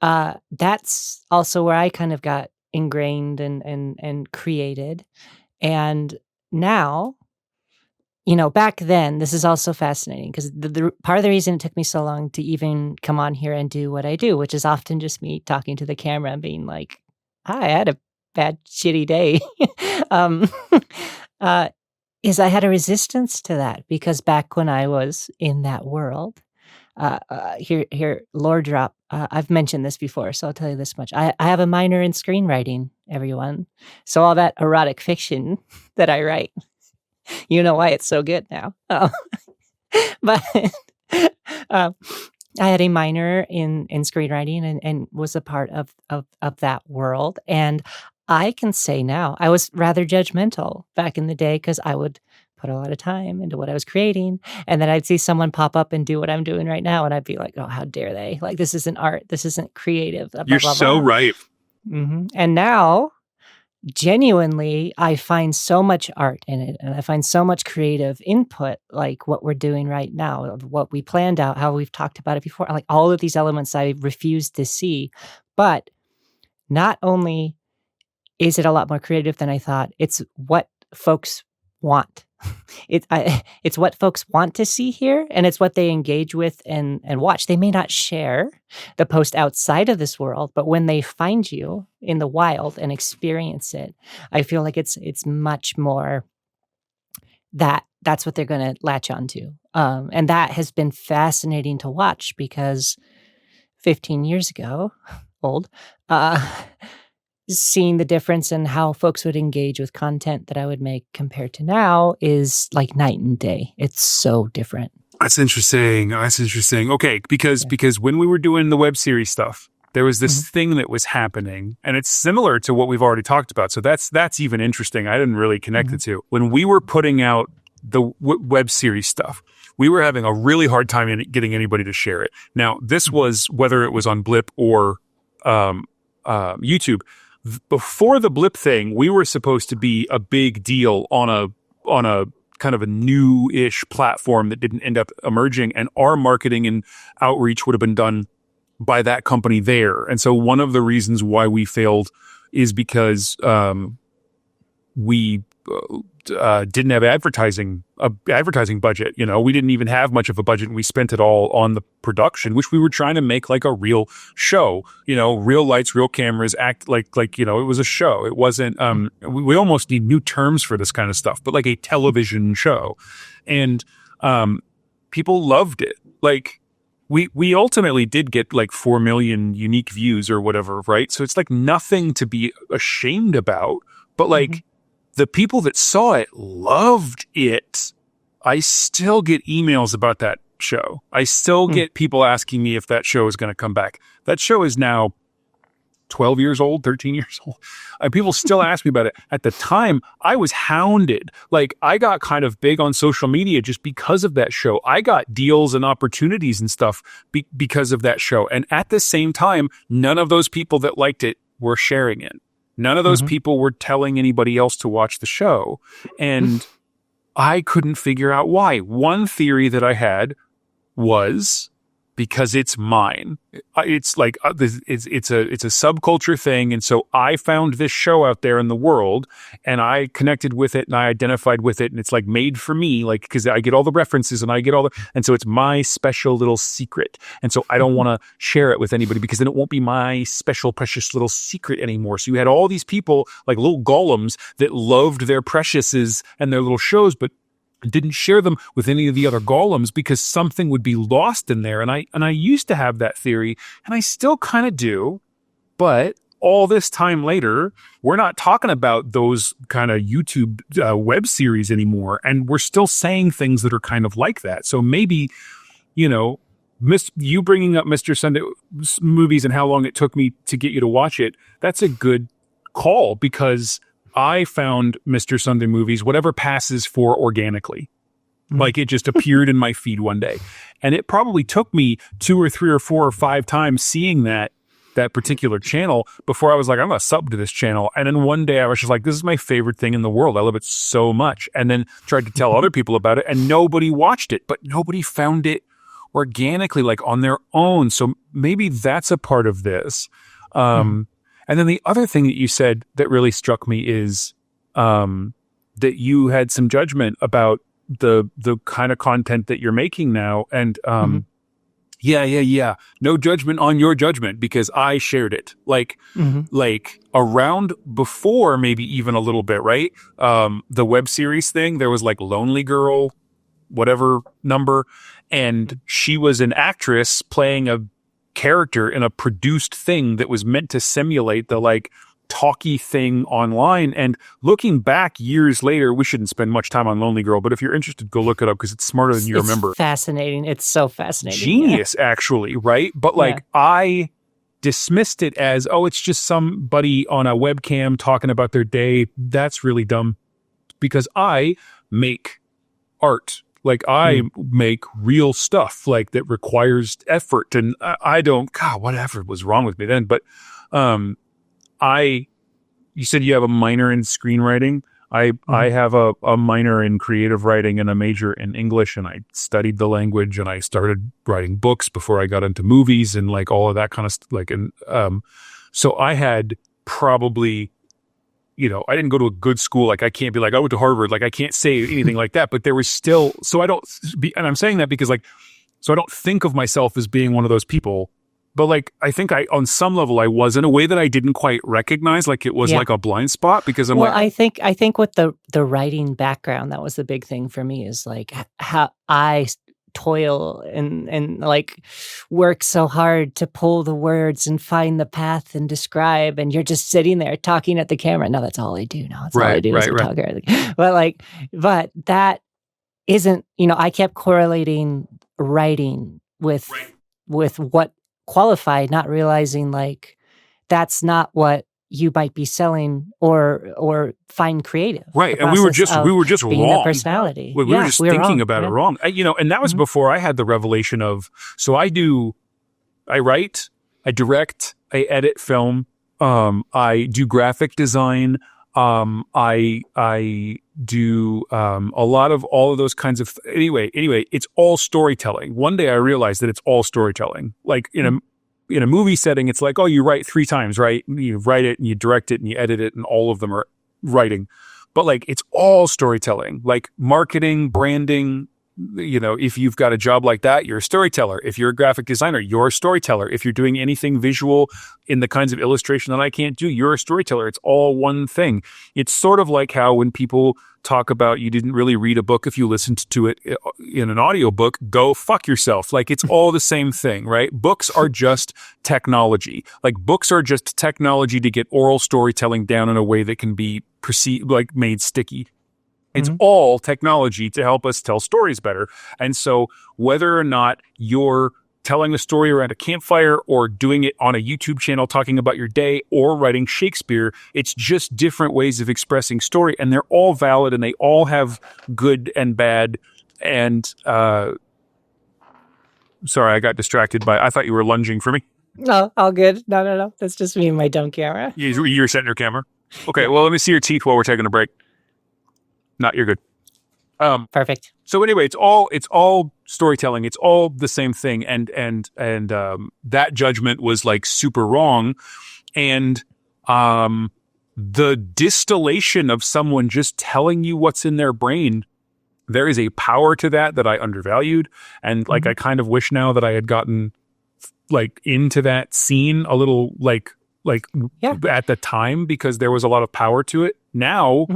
That's also where I kind of got ingrained and created. And now, back then, this is also fascinating because the part of the reason it took me so long to even come on here and do what I do, which is often just me talking to the camera and being like, hi, I had a bad, shitty day, is I had a resistance to that because back when I was in that world, here, Lord Drop. I've mentioned this before, so I'll tell you this much. I have a minor in screenwriting, everyone. So all that erotic fiction that I write, you know why it's so good now. But I had a minor in screenwriting and was a part of that world. And I can say now, I was rather judgmental back in the day because I would put a lot of time into what I was creating. And then I'd see someone pop up and do what I'm doing right now. And I'd be like, oh, how dare they? Like, this isn't art. This isn't creative. Blah, You're blah, so blah. right. Mm-hmm. And now, genuinely, I find so much art in it. And I find so much creative input, like what we're doing right now, of what we planned out, how we've talked about it before. Like all of these elements I refuse to see. But not only is it a lot more creative than I thought? It's what folks want. It's what folks want to see here, and it's what they engage with and watch. They may not share the post outside of this world, but when they find you in the wild and experience it, I feel like it's much more that's what they're going to latch onto. And that has been fascinating to watch because 15 years ago, old, seeing the difference in how folks would engage with content that I would make compared to now is like night and day. It's so different. That's interesting. Okay, because when we were doing the web series stuff, there was this thing that was happening, and it's similar to what we've already talked about. So that's even interesting. I didn't really connect the two. When we were putting out the web series stuff, we were having a really hard time in getting anybody to share it. Now, this was whether it was on Blip or YouTube. Before the Blip thing, we were supposed to be a big deal on a kind of a new-ish platform that didn't end up emerging, and our marketing and outreach would have been done by that company there. And so one of the reasons why we failed is because we didn't have advertising budget. You know, we didn't even have much of a budget, and we spent it all on the production, which we were trying to make like a real show. You know, real lights, real cameras, act like you know, it was a show. It wasn't. We almost need new terms for this kind of stuff, but like a television show, and people loved it. Like we ultimately did get like 4 million unique views or whatever, right? So it's like nothing to be ashamed about, but like. The people that saw it loved it. I still get emails about that show. I still get people asking me if that show is going to come back. That show is now 12 years old, 13 years old. People still ask me about it. At the time, I was hounded. Like, I got kind of big on social media just because of that show. I got deals and opportunities and stuff because of that show. And at the same time, none of those people that liked it were sharing it. None of those people were telling anybody else to watch the show. And I couldn't figure out why. One theory that I had was because it's mine. It's like it's a subculture thing, and so I found this show out there in the world, and I connected with it, and I identified with it, and it's like made for me, like because I get all the references, and I get all the, and so it's my special little secret, and so I don't want to share it with anybody because then it won't be my special precious little secret anymore. So you had all these people like little golems that loved their preciouses and their little shows, but didn't share them with any of the other golems because something would be lost in there. And I used to have that theory, and I still kind of do, but all this time later, we're not talking about those kind of YouTube web series anymore, and we're still saying things that are kind of like that. So maybe, you know, you bringing up Mr. Sunday movies and how long it took me to get you to watch it, that's a good call because I found Mr. Sunday movies, whatever passes for organically. Like it just appeared in my feed one day. And it probably took me 2 or 3 or 4 or 5 times seeing that particular channel before I was like, I'm going to sub to this channel. And then one day I was just like, this is my favorite thing in the world. I love it so much. And then tried to tell other people about it, and nobody watched it, but nobody found it organically, like on their own. So maybe that's a part of this. And then the other thing that you said that really struck me is that you had some judgment about the kind of content that you're making now. And yeah. No judgment on your judgment because I shared it. Like around before, maybe even a little bit, right? The web series thing, there was like Lonely Girl, whatever number. And she was an actress playing a character in a produced thing that was meant to simulate the like talky thing online. And looking back years later, we shouldn't spend much time on Lonely Girl, but if you're interested, go look it up because it's smarter than you remember. Fascinating. It's so fascinating. Genius, actually, right? But like I dismissed it as, oh, it's just somebody on a webcam talking about their day. That's really dumb because I make art. Like I make real stuff like that requires effort, and I don't, God, whatever was wrong with me then. But, you said you have a minor in screenwriting. I have a minor in creative writing and a major in English, and I studied the language, and I started writing books before I got into movies and like all of that kind of stuff. Like, and, so I had probably I didn't go to a good school. Like I can't be like, I went to Harvard. Like I can't say anything like that, but there was still, and I'm saying that because so I don't think of myself as being one of those people, but like, I think on some level I was, in a way that I didn't quite recognize, like it was like a blind spot, because I think with the writing background, that was the big thing for me, is like how I toil and like work so hard to pull the words and find the path and describe, and you're just sitting there talking at the camera. No, that's all I do now. That's all I do is talk. But that isn't, I kept correlating writing with what qualified, not realizing like that's not what you might be selling or find creative. Right. And we were just being wrong. That personality. We were just thinking about it wrong. And that was before I had the revelation of, so I write, I direct, I edit film, I do graphic design, I do a lot of all of those kinds of anyway, it's all storytelling. One day I realized that it's all storytelling. Like in a movie setting, it's like, oh, you write 3 times, right? You write it and you direct it and you edit it, and all of them are writing. But like, it's all storytelling, like marketing, branding. If you've got a job like that, you're a storyteller. If you're a graphic designer, you're a storyteller. If you're doing anything visual in the kinds of illustration that I can't do, you're a storyteller. It's all one thing. It's sort of like how when people talk about you didn't really read a book if you listened to it in an audiobook, go fuck yourself. Like, it's all the same thing, right? Books are just technology. Like, books are just technology to get oral storytelling down in a way that can be perceived, like made sticky. It's all technology to help us tell stories better. And so whether or not you're telling a story around a campfire or doing it on a YouTube channel talking about your day or writing Shakespeare, it's just different ways of expressing story, and they're all valid and they all have good and bad. And sorry, I got distracted I thought you were lunging for me. No, all good. No. That's just me and my dumb camera. You're setting your camera. Okay, well, let me see your teeth while we're taking a break. Not, you're good. Perfect. So anyway, it's all storytelling. It's all the same thing. And that judgment was like super wrong. And the distillation of someone just telling you what's in their brain, there is a power to that I undervalued. And like, I kind of wish now that I had gotten like into that scene a little like at the time, because there was a lot of power to it. Now,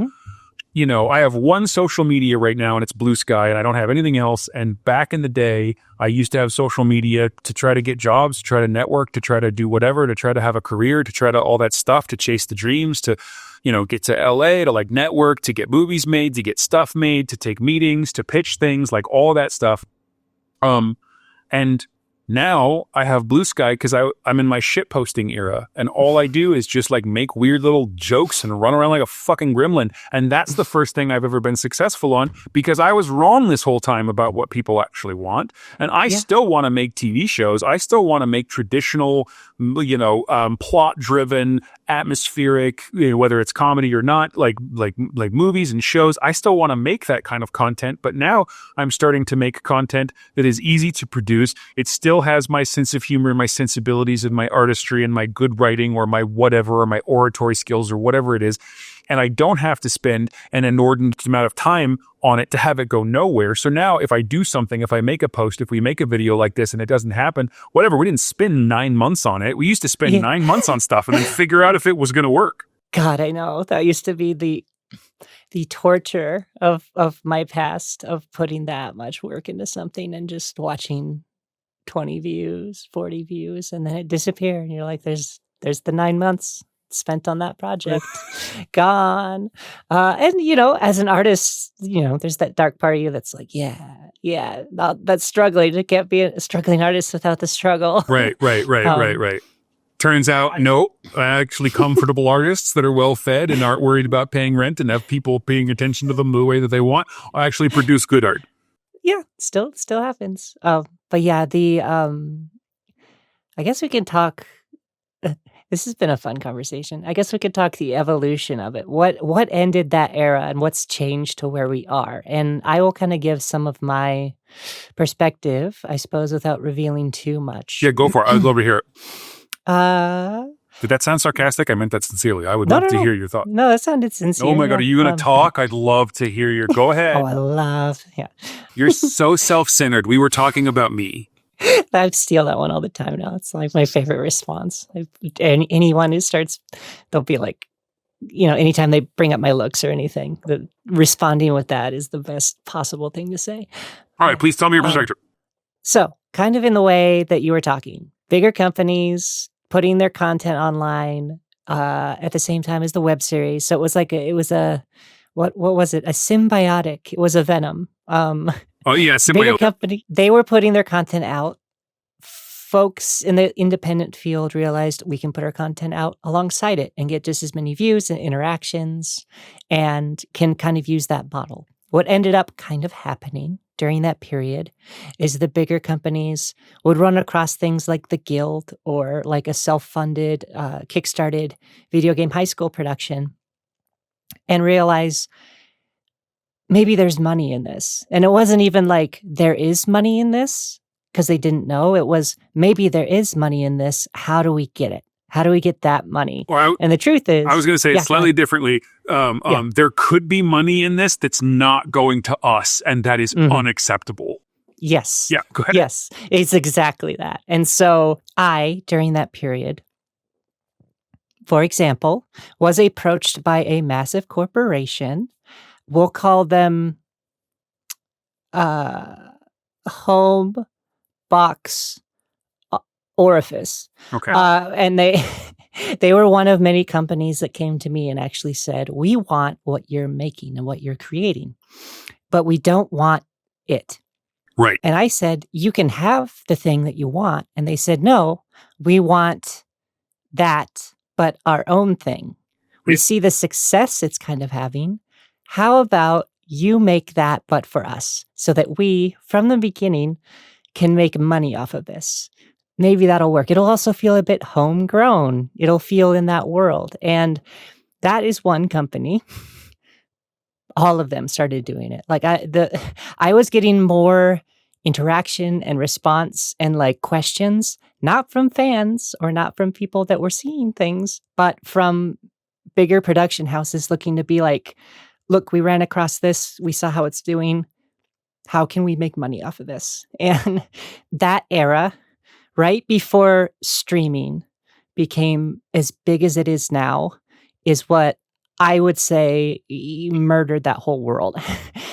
I have one social media right now, and it's Blue Sky, and I don't have anything else. And back in the day, I used to have social media to try to get jobs, to try to network, to try to do whatever, to try to have a career, to try to all that stuff, to chase the dreams, to, get to LA, to like network, to get movies made, to get stuff made, to take meetings, to pitch things, like all that stuff. And now I have Blue Sky because I'm in my shit posting era, and all I do is just like make weird little jokes and run around like a fucking gremlin. And that's the first thing I've ever been successful on, because I was wrong this whole time about what people actually want. And I still want to make TV shows. I still want to make traditional, plot driven, atmospheric, whether it's comedy or not, like movies and shows. I still want to make that kind of content, but now I'm starting to make content that is easy to produce. It still has my sense of humor, my sensibilities, and my artistry, and my good writing, or my whatever, or my oratory skills, or whatever it is. And I don't have to spend an inordinate amount of time on it to have it go nowhere. So now if I do something, if I make a post, if we make a video like this and it doesn't happen, whatever, we didn't spend 9 months on it. We used to spend 9 months on stuff and then figure out if it was going to work. God, I know. That used to be the torture of my past, of putting that much work into something and just watching 20 views, 40 views, and then it disappeared. And you're like, there's the 9 months spent on that project gone. And as an artist, there's that dark part of you that's like, that's struggling. It can't be a struggling artist without the struggle. Right. Turns out, no, actually comfortable artists that are well fed and aren't worried about paying rent and have people paying attention to them the way that they want actually produce good art. Yeah, still happens. But yeah, I guess we can talk. This has been a fun conversation. I guess we could talk the evolution of it. What ended that era and what's changed to where we are? And I will kind of give some of my perspective, I suppose, without revealing too much. Yeah, go for it. I'd love to hear it. Did that sound sarcastic? I meant that sincerely. I would No, love no, to no. hear your thoughts. No, that sounded sincere. Oh my God, are you going to talk? I'd love to hear your, go ahead. Oh, I love, yeah. You're so self-centered. We were talking about me. I steal that one all the time now. It's like my favorite response. Anyone who starts, they'll be like, anytime they bring up my looks or anything, responding with that is the best possible thing to say. All right, please tell me your perspective. So, kind of in the way that you were talking, bigger companies putting their content online at the same time as the web series. So it was like what was it? A symbiotic. It was a venom. Oh yeah, bigger company. They were putting their content out. Folks in the independent field realized we can put our content out alongside it and get just as many views and interactions, and can kind of use that model. What ended up kind of happening during that period is the bigger companies would run across things like the Guild or like a self-funded, kickstarted video game high school production and realize maybe there's money in this. And it wasn't even like there is money in this because they didn't know. It was maybe there is money in this. How do we get it? How do we get that money? And the truth is, I was going to say it slightly differently. There could be money in this that's not going to us, and that is unacceptable. Yes. Yeah, go ahead. Yes, it's exactly that. And so during that period, for example, was approached by a massive corporation. We'll call them Home Box Orifice. Okay. And they were one of many companies that came to me and actually said, we want what you're making and what you're creating, but we don't want it. Right. And I said, you can have the thing that you want. And they said, no, we want that, but our own thing. We see the success it's kind of having. How about you make that, but for us, so that we, from the beginning, can make money off of this? Maybe that'll work. It'll also feel a bit homegrown. It'll feel in that world. And that is one company. All of them started doing it. Like I was getting more interaction and response and like questions, not from fans or not from people that were seeing things, but from bigger production houses looking to be like, look, we ran across this. We saw how it's doing. How can we make money off of this? And that era, right before streaming became as big as it is now, is what I would say murdered that whole world.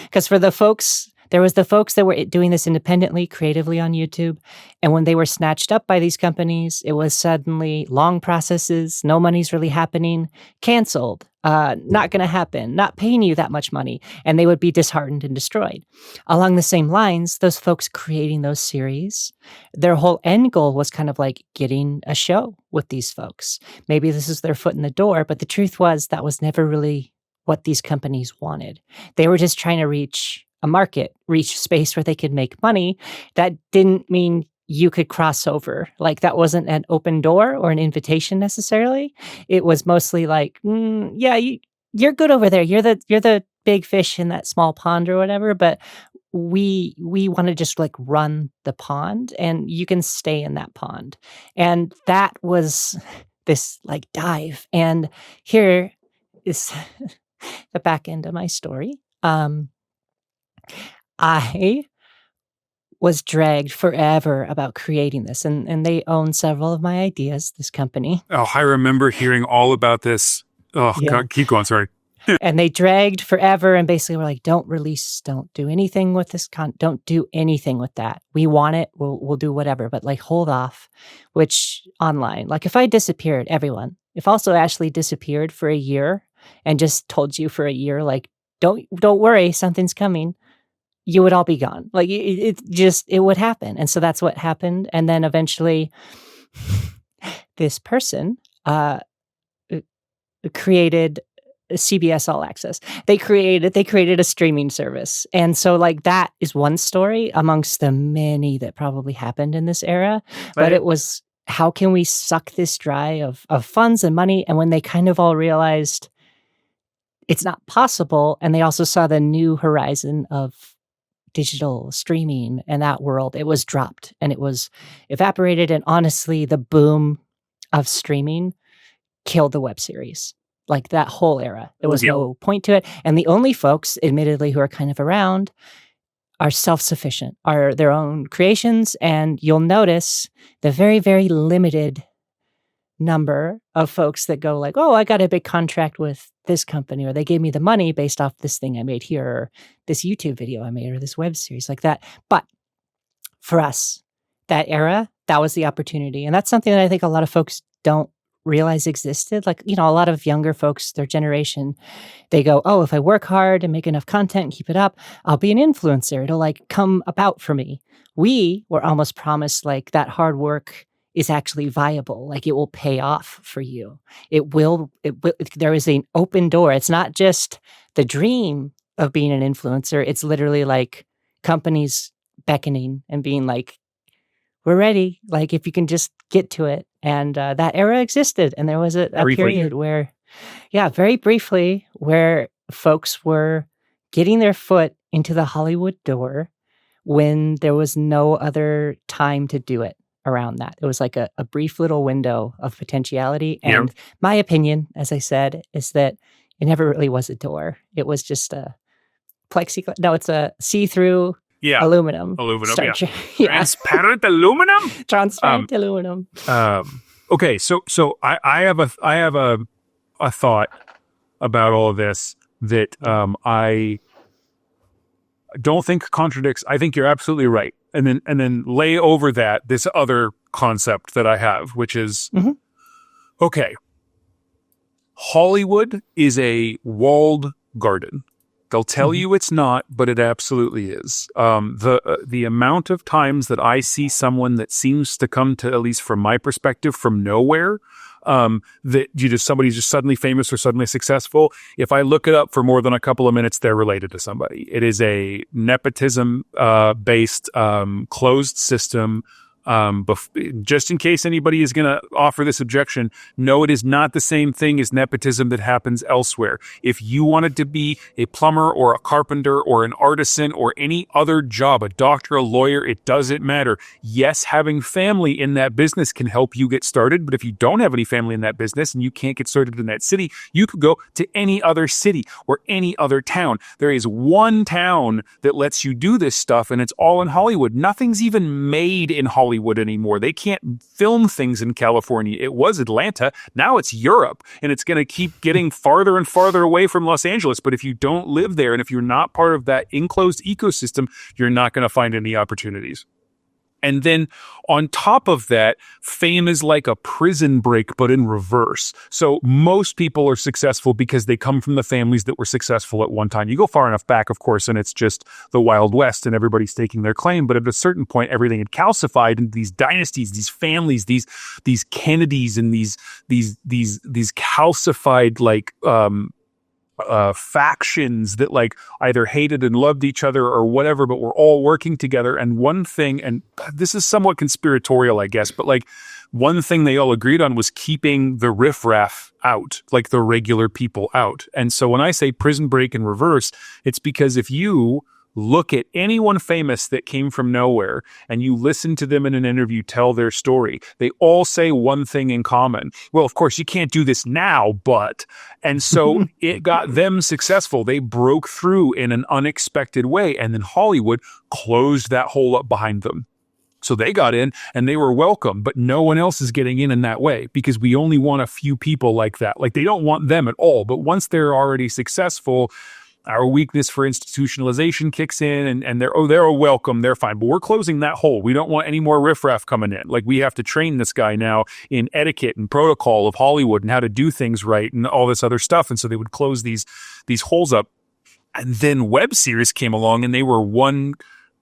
Because for the folks, there was the folks that were doing this independently, creatively on YouTube. And when they were snatched up by these companies, it was suddenly long processes, no money's really happening, canceled, not going to happen, not paying you that much money. And they would be disheartened and destroyed. Along the same lines, those folks creating those series, their whole end goal was kind of like getting a show with these folks. Maybe this is their foot in the door, but the truth was that was never really what these companies wanted. They were just trying to reach a market, reach space where they could make money. That didn't mean you could cross over. Like that wasn't an open door or an invitation necessarily. It was mostly like, yeah, you're good over there. You're the big fish in that small pond or whatever, but we want to just like run the pond and you can stay in that pond. And that was this like dive. And here is the back end of my story. I was dragged forever about creating this, and they own several of my ideas, this company. Oh, I remember hearing all about this. Oh, yeah. God, keep going, sorry. And they dragged forever and basically were like, don't release, don't do anything with this, don't do anything with that. We want it, we'll do whatever, but like hold off, which online, like if I disappeared, everyone, if AlsoAshley disappeared for a year and just told you for a year, like, don't worry, something's coming, you would all be gone. Like it would happen. And so that's what happened. And then eventually this person created CBS All Access. They created a streaming service. And so like that is one story amongst the many that probably happened in this era. But it was, how can we suck this dry of funds and money? And when they kind of all realized it's not possible, and they also saw the new horizon of digital streaming and that world, it was dropped and it was evaporated. And honestly, the boom of streaming killed the web series. Like that whole era. There was Yep. no point to it. And the only folks, admittedly, who are kind of around are self-sufficient, are their own creations. And you'll notice the very, very limited number of folks that go like, oh, I got a big contract with this company, or they gave me the money based off this thing I made here, or this YouTube video I made, or this web series like that. But for us, that era, that was the opportunity. And that's something that I think a lot of folks don't realize existed. Like, a lot of younger folks, their generation, they go, oh, if I work hard and make enough content and keep it up, I'll be an influencer. It'll like come about for me. We were almost promised like that hard work is actually viable. Like it will pay off for you. It will, there is an open door. It's not just the dream of being an influencer. It's literally like companies beckoning and being like, we're ready. Like if you can just get to it. And that era existed. And there was a period where, very briefly, where folks were getting their foot into the Hollywood door when there was no other time to do it around that. It was like a brief little window of potentiality. And my opinion, as I said, is that it never really was a door. It was just a plexiglass. No, it's a see-through aluminum. Transparent aluminum? Transparent aluminum. Okay, so I have a thought about all of this that I don't think contradicts. I think you're absolutely right. And then lay over that this other concept that I have, which is okay. Hollywood is a walled garden. They'll tell you it's not, but it absolutely is. The amount of times that I see someone that seems to come to, at least from my perspective, from nowhere, that somebody's just suddenly famous or suddenly successful. If I look it up for more than a couple of minutes, they're related to somebody. It is a nepotism based closed system. Just in case anybody is going to offer this objection, no, it is not the same thing as nepotism that happens elsewhere. If you wanted to be a plumber or a carpenter or an artisan or any other job, a doctor, a lawyer, it doesn't matter. Yes, having family in that business can help you get started, but if you don't have any family in that business and you can't get started in that city, you could go to any other city or any other town. There is one town that lets you do this stuff, and it's all in Hollywood. Nothing's even made in Hollywood anymore. They can't film things in California. It was Atlanta. Now it's Europe, and it's going to keep getting farther and farther away from Los Angeles. But if you don't live there, and if you're not part of that enclosed ecosystem, you're not going to find any opportunities. And then on top of that, fame is like a prison break, but in reverse. So most people are successful because they come from the families that were successful at one time. You go far enough back, of course, and it's just the Wild West and everybody's taking their claim. But at a certain point, everything had calcified into these dynasties, these families, these Kennedys and these calcified factions that like either hated and loved each other or whatever, but were all working together. And one thing, and this is somewhat conspiratorial, I guess, but like one thing they all agreed on was keeping the riffraff out, like the regular people out. And so when I say prison break in reverse, it's because if you look at anyone famous that came from nowhere and you listen to them in an interview tell their story, they all say one thing in common. Well, of course, you can't do this now, but... And so it got them successful. They broke through in an unexpected way, and then Hollywood closed that hole up behind them. So they got in and they were welcome, but no one else is getting in that way because we only want a few people like that. Like they don't want them at all, but once they're already successful, our weakness for institutionalization kicks in and they're welcome, they're fine. But we're closing that hole. We don't want any more riffraff coming in. Like we have to train this guy now in etiquette and protocol of Hollywood and how to do things right and all this other stuff. And so they would close these holes up. And then web series came along and they were one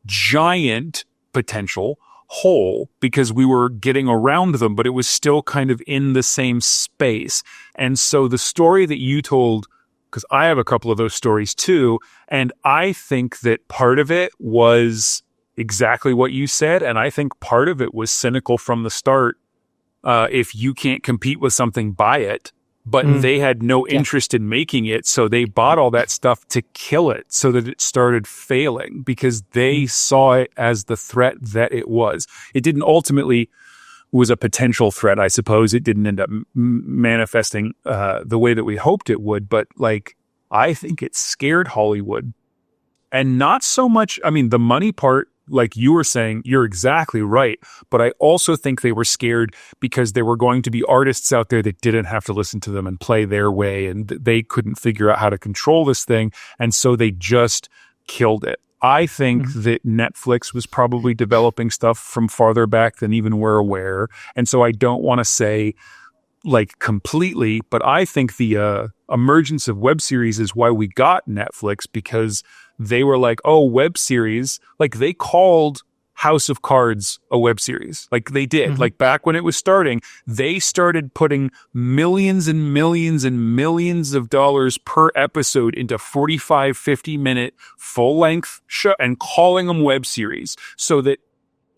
giant potential hole because we were getting around them, but it was still kind of in the same space. And so the story that you told, because I have a couple of those stories too. And I think that part of it was exactly what you said. And I think part of it was cynical from the start. If you can't compete with something, buy it. But they had no interest in making it. So they bought all that stuff to kill it so that it started failing because they saw it as the threat that it was. It didn't ultimately was a potential threat. I suppose it didn't end up manifesting the way that we hoped it would, but like, I think it scared Hollywood. And not so much, I mean, the money part, like you were saying, you're exactly right. But I also think they were scared because there were going to be artists out there that didn't have to listen to them and play their way, and they couldn't figure out how to control this thing. And so they just killed it. I think that Netflix was probably developing stuff from farther back than even we're aware. And so I don't want to say like completely, but I think the emergence of web series is why we got Netflix, because they were like, oh, web series, like they called House of Cards a web series. Like they did. Like back when it was starting, they started putting millions and millions and millions of dollars per episode into 45, 50-minute full-length show and calling them web series, so that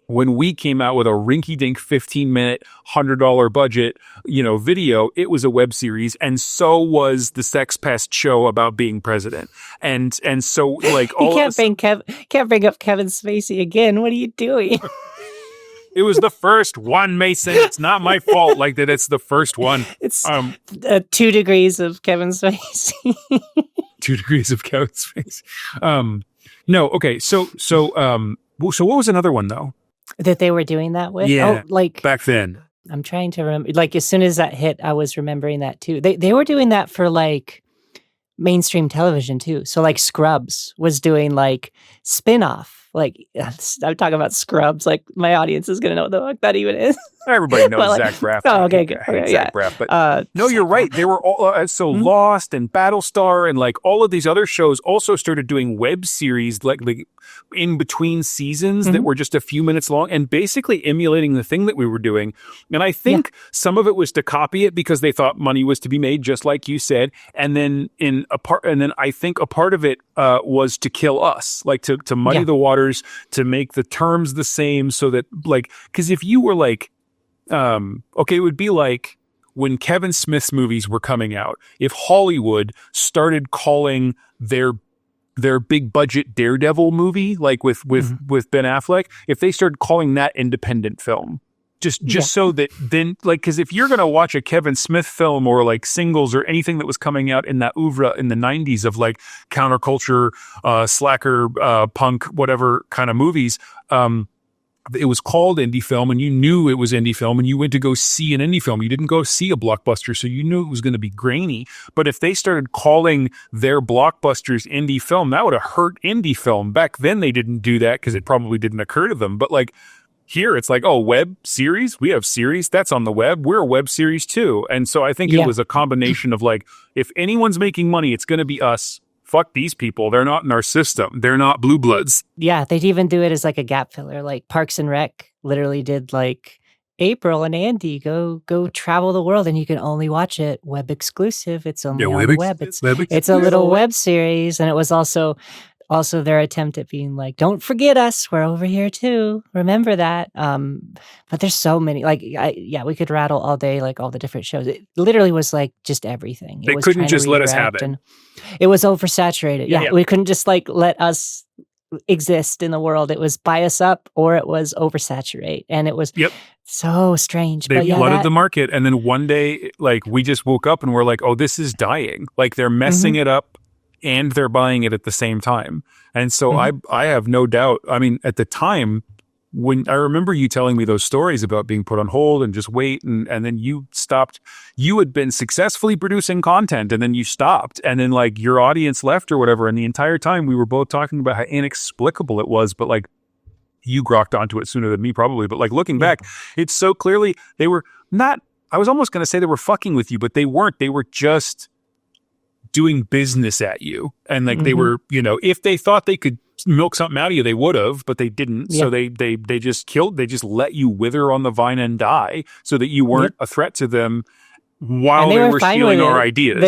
when we came out with a rinky-dink 15-minute, $100 budget, video, it was a web series, and so was the Sex Pest show about being president. And so like all you can't bring up Kevin Spacey again. What are you doing? It was the first one, Mason. It's not my fault. Like that, it's the first one. It's 2 degrees of Kevin Spacey. 2 degrees of Kevin Spacey. No, okay. So what was another one though? That they were doing that with? Yeah, oh, like back then. I'm trying to remember. Like as soon as that hit, I was remembering that too. They were doing that for like mainstream television too. So like Scrubs was doing like spin-off. Like I'm talking about Scrubs. Like my audience is gonna know what the fuck that even is. Everybody knows like, Zach Braff. Oh, okay, good. I hate yeah. Zach Braff, but no, you're right. They were all Lost and Battlestar and like all of these other shows also started doing web series like in between seasons that were just a few minutes long and basically emulating the thing that we were doing. And I think some of it was to copy it because they thought money was to be made, just like you said. And then I think a part of it was to kill us, like to muddy the waters, to make the terms the same, so that like, because if you were like, it would be like when Kevin Smith's movies were coming out, if Hollywood started calling their big budget Daredevil movie, like with Ben Affleck, if they started calling that independent film, just so that then, like, because if you're going to watch a Kevin Smith film or like Singles or anything that was coming out in that oeuvre in the 90s of like counterculture, slacker, punk, whatever kind of movies, it was called indie film and you knew it was indie film and you went to go see an indie film. You didn't go see a blockbuster, so you knew it was going to be grainy. But if they started calling their blockbusters indie film, that would have hurt indie film. Back then they didn't do that because it probably didn't occur to them. But like here it's like, oh, web series? We have series. That's on the web. We're a web series too. And so I think it was a combination of like, if anyone's making money, it's going to be us. Fuck these people. They're not in our system. They're not blue bloods. Yeah, they'd even do it as like a gap filler. Like Parks and Rec literally did like April and Andy go travel the world and you can only watch it web exclusive. It's only on the web. It's a little web series. And it was also their attempt at being like, don't forget us. We're over here too. Remember that. But there's so many, like, we could rattle all day, like all the different shows. It literally was like just everything. They couldn't just let us have it. And it was oversaturated. Yeah. We couldn't just like let us exist in the world. It was buy us up or it was oversaturate. And it was so strange. They flooded the market. And then one day, like we just woke up and we're like, oh, this is dying. Like they're messing it up. And they're buying it at the same time. And so I have no doubt. I mean, at the time, when I remember you telling me those stories about being put on hold and just wait, and then you stopped. You had been successfully producing content, and then you stopped. And then like your audience left or whatever. And the entire time we were both talking about how inexplicable it was. But like you grokked onto it sooner than me probably. But like looking back, it's so clearly they were not, I was almost going to say they were fucking with you, but they weren't. They were just doing business at you. And like they were, if they thought they could milk something out of you, they would have, but they didn't. So they just let you wither on the vine and die so that you weren't a threat to them while they were stealing our ideas.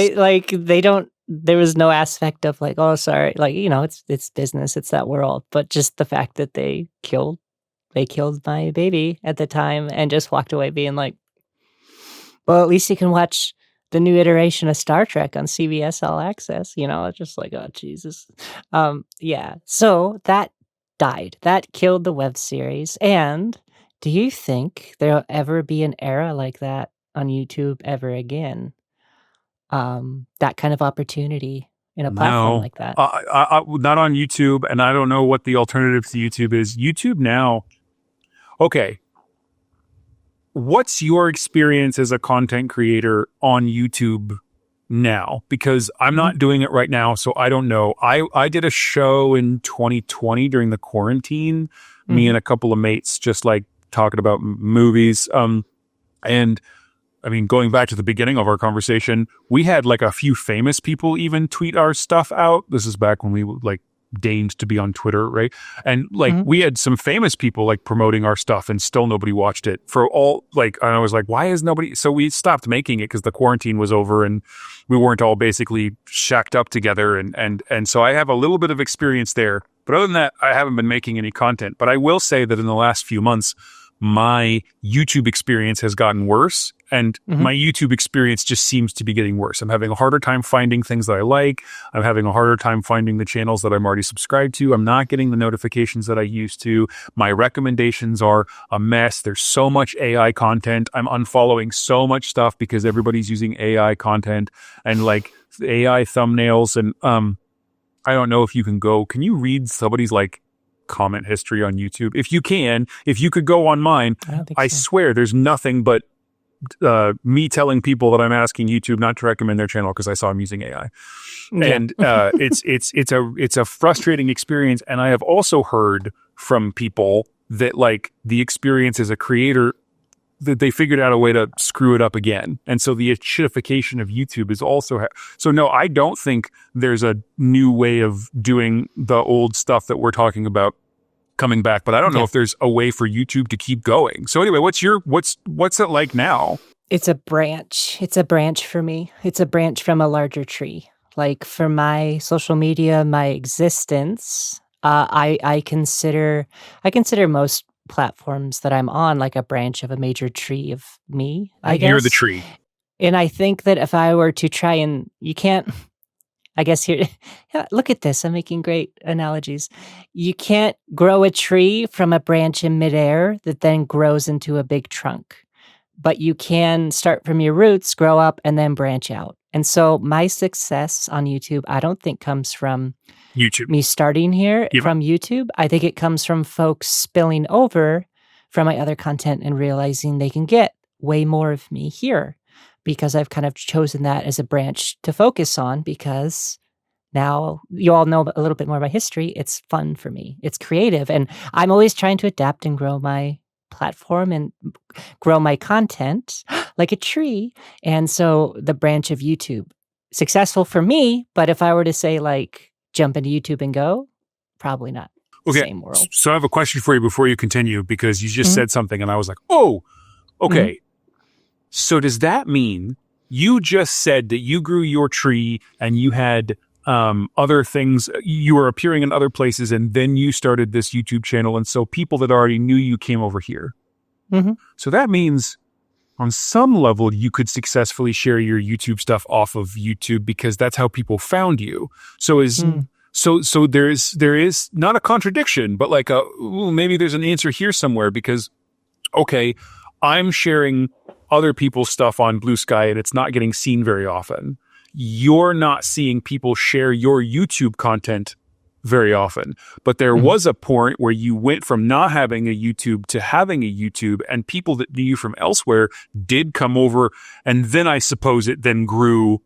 There was no aspect of like, oh, sorry. Like, it's business. It's that world. But just the fact that they killed my baby at the time and just walked away being like, well, at least you can watch the new iteration of Star Trek on CBS All Access, it's just like, oh, Jesus. So that died. That killed the web series. And Do you think there'll ever be an era like that on YouTube ever again? That kind of opportunity in a platform No, like that? not on YouTube, and I don't know what the alternative to YouTube is. YouTube now. Okay, what's your experience as a content creator on YouTube now? Because I'm Mhm, not doing it right now, so I don't know. I did a show in 2020 during the quarantine. Me mhm, and a couple of mates just like talking about movies. And I mean, going back to the beginning of our conversation, we had like a few famous people even tweet our stuff out. This is back when we like deigned to be on Twitter, right? And like mhm. we had some famous people like promoting our stuff and still nobody watched it for all like, and I was like, why is nobody? So we stopped making it because the quarantine was over and we weren't all basically shacked up together. And so I have a little bit of experience there. But other than that, I haven't been making any content. But I will say that in the last few months, my YouTube experience has gotten worse and Mhm. my YouTube experience just seems to be getting worse. I'm having a harder time finding things that I like. I'm having a harder time finding the channels that I'm already subscribed to. I'm not getting the notifications that I used to. My recommendations are a mess. There's so much AI content. I'm unfollowing so much stuff because everybody's using AI content and like AI thumbnails. And I don't know if you can you read somebody's like comment history on YouTube? If you can, if you could go on mine, I don't think I so. swear there's nothing but me telling people that I'm asking YouTube not to recommend their channel because I saw I'm using AI, Yeah. and it's a frustrating experience. And I have also heard from people that like the experience as a creator that they figured out a way to screw it up again, and so the shitification of YouTube is also so. No, I don't think there's a new way of doing the old stuff that we're talking about coming back, but I don't know Yeah. if there's a way for YouTube to keep going. So anyway, what's it like now? It's a branch. It's a branch for me. It's a branch from a larger tree. Like for my social media, my existence, I consider most platforms that I'm on like a branch of a major tree of me, I You're the guess. tree. And I think that if I were to try and you can't I guess here yeah, look at this, I'm making great analogies. You can't grow a tree from a branch in midair that then grows into a big trunk, but you can start from your roots, grow up, and then branch out. And so my success on YouTube, I don't think comes from YouTube. me starting here Yep. from YouTube. I think it comes from folks spilling over from my other content and realizing they can get way more of me here because I've kind of chosen that as a branch to focus on because now you all know a little bit more of my history. It's fun for me. It's creative. And I'm always trying to adapt and grow my platform and grow my content like a tree. And so the branch of YouTube, successful for me, but if I were to say like jump into YouTube and go, probably not the Okay. same world. So I have a question for you before you continue because you just Mhm, said something and I was like, oh, mhm. okay. So does that mean you just said that you grew your tree and you had other things, you were appearing in other places and then you started this YouTube channel. And so people that already knew you came over here. Mhm. So that means on some level, you could successfully share your YouTube stuff off of YouTube because that's how people found you. So Mm. so there is not a contradiction, but like maybe there's an answer here somewhere because okay, I'm sharing other people's stuff on Blue Sky and it's not getting seen very often. You're not seeing people share your YouTube content very often. But there Mhm. was a point where you went from not having a YouTube to having a YouTube, and people that knew you from elsewhere did come over. And then I suppose it then grew,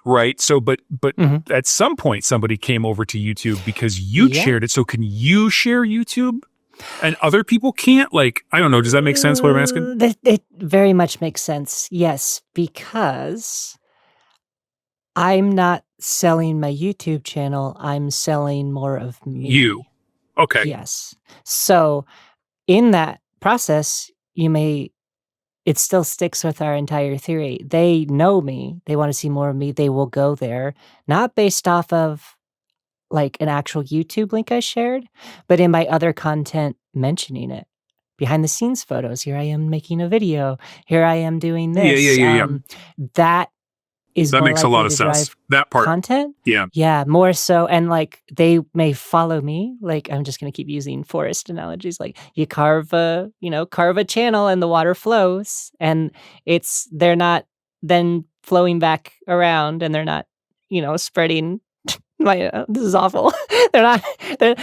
right? So, but Mhm. at some point, somebody came over to YouTube because you Yeah. shared it. So, can you share YouTube? And other people can't? Like, I don't know. Does that make sense what I'm asking? That it very much makes sense. Yes, because I'm not selling my YouTube channel, I'm selling more of You. me. Okay. Yes. So, in that process, it still sticks with our entire theory. They know me, they wanna see more of me, they will go there, not based off of, like, an actual YouTube link I shared, but in my other content mentioning it. Behind the scenes photos, here I am making a video, here I am doing Yeah, yeah, this, yeah, yeah. that is That more makes a likely lot of to sense. drive That part. content. Yeah. Yeah, more so. And like they may follow me. Like I'm just gonna keep using forest analogies. Like you carve a channel and the water flows and they're not then flowing back around and they're not, spreading this is awful. they're not they're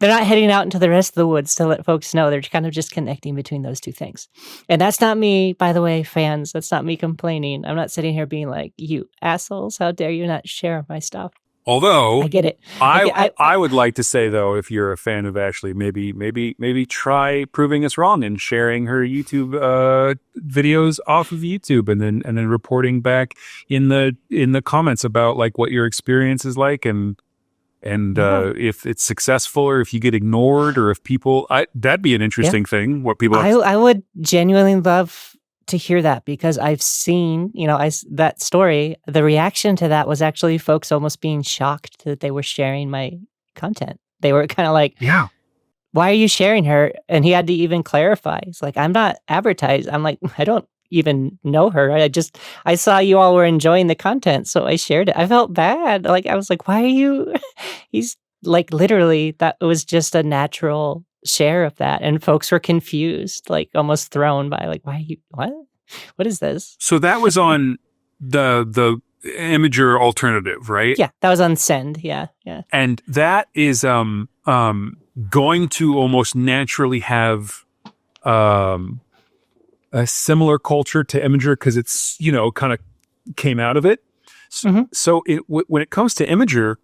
not heading out into the rest of the woods to let folks know. They're kind of just connecting between those two things. And that's not me, by the way, fans. That's not me complaining. I'm not sitting here being like, you assholes, how dare you not share my stuff. Although I get it. I would like to say though, if you're a fan of Ashley, maybe try proving us wrong and sharing her YouTube videos off of YouTube, and then reporting back in the comments about like what your experience is like, and if it's successful or if you get ignored or if people, that'd be an interesting thing. What people, I would genuinely love to hear that, because I've seen, that story, the reaction to that was actually folks almost being shocked that they were sharing my content. They were kind of like, yeah, why are you sharing her? And he had to even clarify. He's like, I'm not advertised. I'm like, I don't even know her. I saw you all were enjoying the content, so I shared it. I felt bad. Like, I was like, why are you? He's like, literally, that was just a natural share of that. And folks were confused, like almost thrown by like, what is this? So that was on the Imager alternative, right? Yeah, that was on Send. Yeah. And that is going to almost naturally have a similar culture to Imager because it's, kind of came out of it. So when it comes to Imager,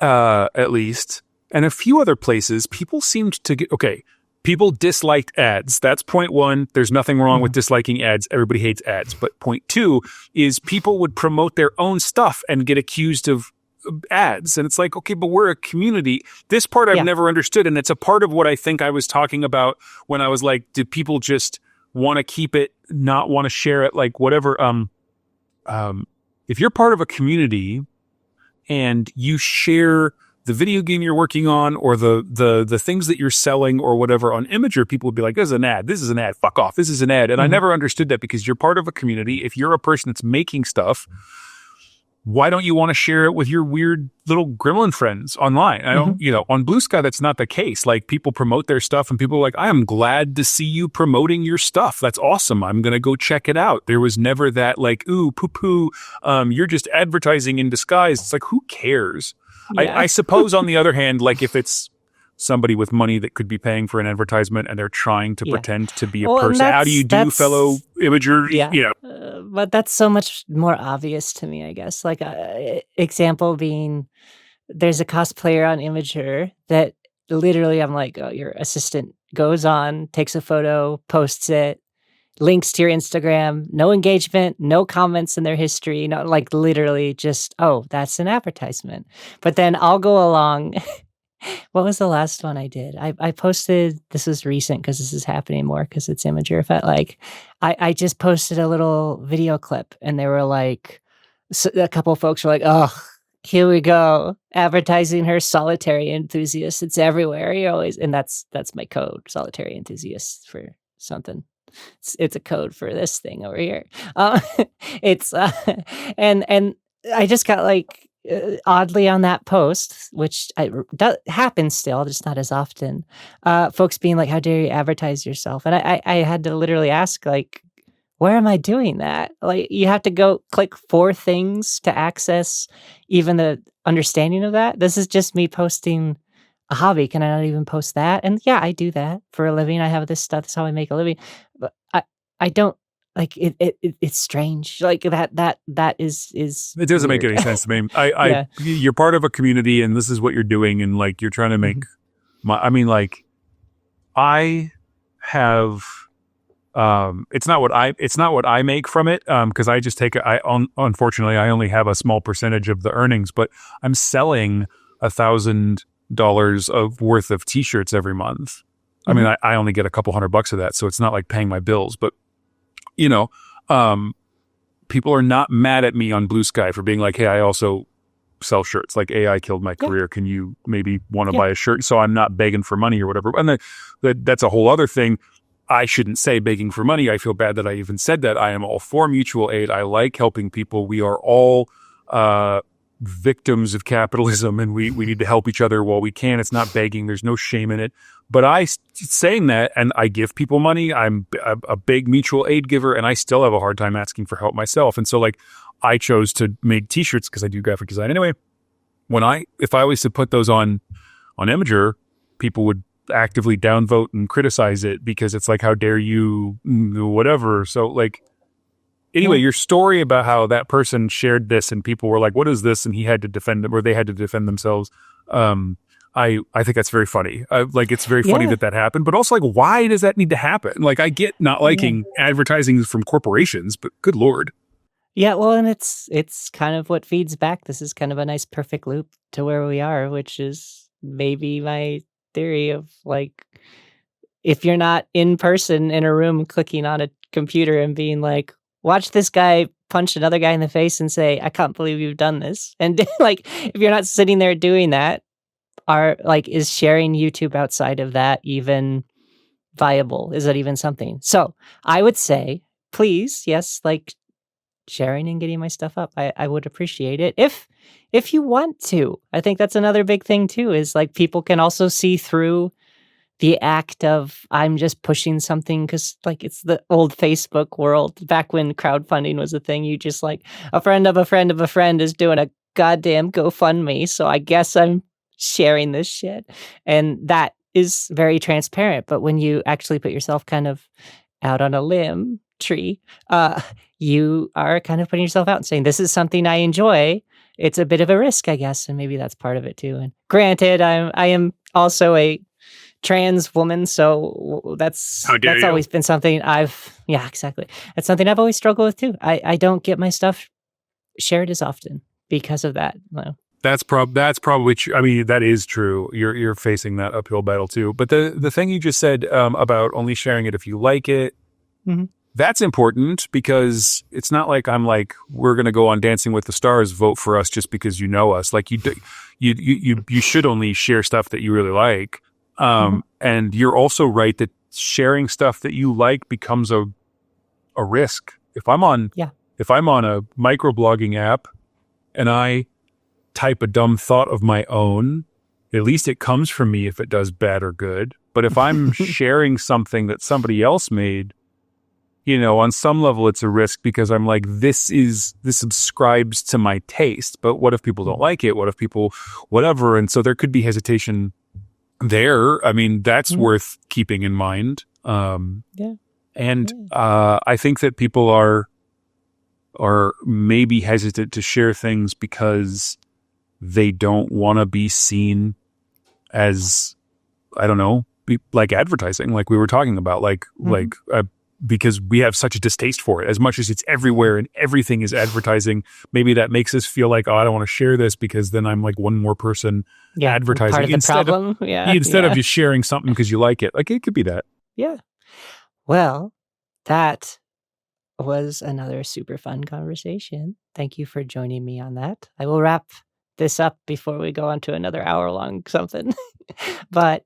at least, and a few other places, people seemed to get, people disliked ads. That's point one. There's nothing wrong with disliking ads. Everybody hates ads. But point two is people would promote their own stuff and get accused of ads. And it's like, okay, but we're a community. This part I've never understood. And it's a part of what I think I was talking about when I was like, did people just want to keep it, not want to share it, like whatever. If you're part of a community and you share the video game you're working on or the things that you're selling or whatever on Imager, people would be like, this is an ad, fuck off, this is an ad. And I never understood that, because you're part of a community. If you're a person that's making stuff, why don't you want to share it with your weird little gremlin friends online? I don't, on Blue Sky, that's not the case. Like, people promote their stuff and people are like, I am glad to see you promoting your stuff. That's awesome. I'm going to go check it out. There was never that like, ooh, poo-poo, you're just advertising in disguise. It's like, who cares? Yeah. I suppose on the other hand, like if it's somebody with money that could be paying for an advertisement and they're trying to pretend to be a person, how do you do, fellow Imagers? Yeah. But that's so much more obvious to me, I guess. Like example being, there's a cosplayer on Imager that literally I'm like, oh, your assistant goes on, takes a photo, posts it, links to your Instagram, no engagement, no comments in their history, like literally just, oh, that's an advertisement. But then I'll go along. What was the last one I did? I posted, this was recent because this is happening more because it's Imager, but like I just posted a little video clip and they were like, a couple of folks were like, oh, here we go, advertising her solitary enthusiast. It's everywhere. You always, and that's my code, solitary enthusiast for something. It's a code for this thing over here. And I just got like oddly on that post, which happens still, just not as often. Folks being like, "How dare you advertise yourself?" And I had to literally ask, like, where am I doing that? Like, you have to go click 4 things to access even the understanding of that. This is just me posting a hobby. Can I not even post that? And yeah, I do that for a living. I have this stuff. That's how I make a living. But I don't like it. It's strange. Like that is. It doesn't make any sense to me. You're part of a community, and this is what you're doing, and like you're trying to make. I have. It's not what I make from it. Because I just take unfortunately, I only have a small percentage of the earnings, but I'm selling $1,000 of worth of t-shirts every month. I mean, I only get a couple $100 of that, so it's not like paying my bills, but people are not mad at me on Blue Sky for being like, hey, I also sell shirts. Like, AI killed my career. Can you maybe want to buy a shirt? So I'm not begging for money or whatever. And that's a whole other thing. I shouldn't say begging for money. I feel bad that I even said that. I am all for mutual aid. I like helping people. We are all victims of capitalism, and we need to help each other while we can. It's not begging. There's no shame in it. But saying that, and I give people money. I'm a big mutual aid giver, and I still have a hard time asking for help myself. And so, like, I chose to make T-shirts because I do graphic design anyway. If I was to put those on Imager, people would actively downvote and criticize it because it's like, how dare you, whatever. So, like, anyway, your story about how that person shared this and people were like, what is this? And he had to defend them, or they had to defend themselves. I think that's very funny. It's very funny that happened, but also, like, why does that need to happen? Like, I get not liking advertising from corporations, but good Lord. Yeah, well, and it's kind of what feeds back. This is kind of a nice perfect loop to where we are, which is maybe my theory of, like, if you're not in person in a room clicking on a computer and being like, watch this guy punch another guy in the face and say, I can't believe you've done this. And like, if you're not sitting there doing that, is sharing YouTube outside of that even viable? Is that even something? So I would say, please, yes, like, sharing and getting my stuff up. I would appreciate it if you want to. I think that's another big thing too, is like, people can also see through the act of, I'm just pushing something because, like, it's the old Facebook world back when crowdfunding was a thing. You just, like, a friend of a friend of a friend is doing a goddamn GoFundMe, so I guess I'm sharing this shit. And that is very transparent. But when you actually put yourself kind of out on a limb tree, you are kind of putting yourself out and saying, this is something I enjoy. It's a bit of a risk, I guess, and maybe that's part of it too. And granted, I am also a trans woman, so that's always been something exactly. That's something I've always struggled with too. I don't get my stuff shared as often because of that. No. That's probably true. I mean, that is true. You're facing that uphill battle too. But the thing you just said about only sharing it if you like it, that's important, because it's not like I'm like, we're going to go on Dancing with the Stars, vote for us just because you know us. Like, you should only share stuff that you really like. And you're also right that sharing stuff that you like becomes a risk. If I'm on a microblogging app and I type a dumb thought of my own, at least it comes from me if it does bad or good. But if I'm sharing something that somebody else made, on some level it's a risk, because I'm like, this subscribes to my taste. But what if people don't like it? What if people, whatever? And so there could be hesitation there. I mean, that's worth keeping in mind. I think that people are maybe hesitant to share things because they don't want to be seen as, I don't know, like advertising, like we were talking about, because we have such a distaste for it. As much as it's everywhere and everything is advertising, maybe that makes us feel like, oh, I don't want to share this because then I'm like one more person advertising. Part of the problem. Instead of just sharing something because you like it. Like, it could be that. Yeah. Well, that was another super fun conversation. Thank you for joining me on that. I will wrap this up before we go on to another hour-long something. But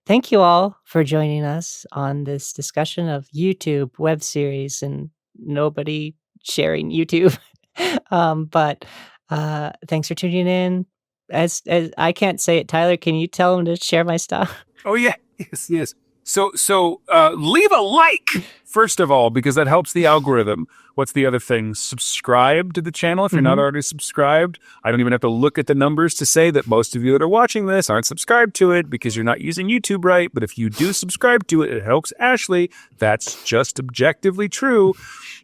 thank you all for joining us on this discussion of YouTube, web series, and nobody sharing YouTube. But thanks for tuning in. As I can't say it, Tyler, can you tell them to share my stuff? Oh, yeah. Yes. So leave a like, first of all, because that helps the algorithm. What's the other thing? Subscribe to the channel if you're not already subscribed. I don't even have to look at the numbers to say that most of you that are watching this aren't subscribed to it because you're not using YouTube right. But if you do subscribe to it, it helps Ashley. That's just objectively true.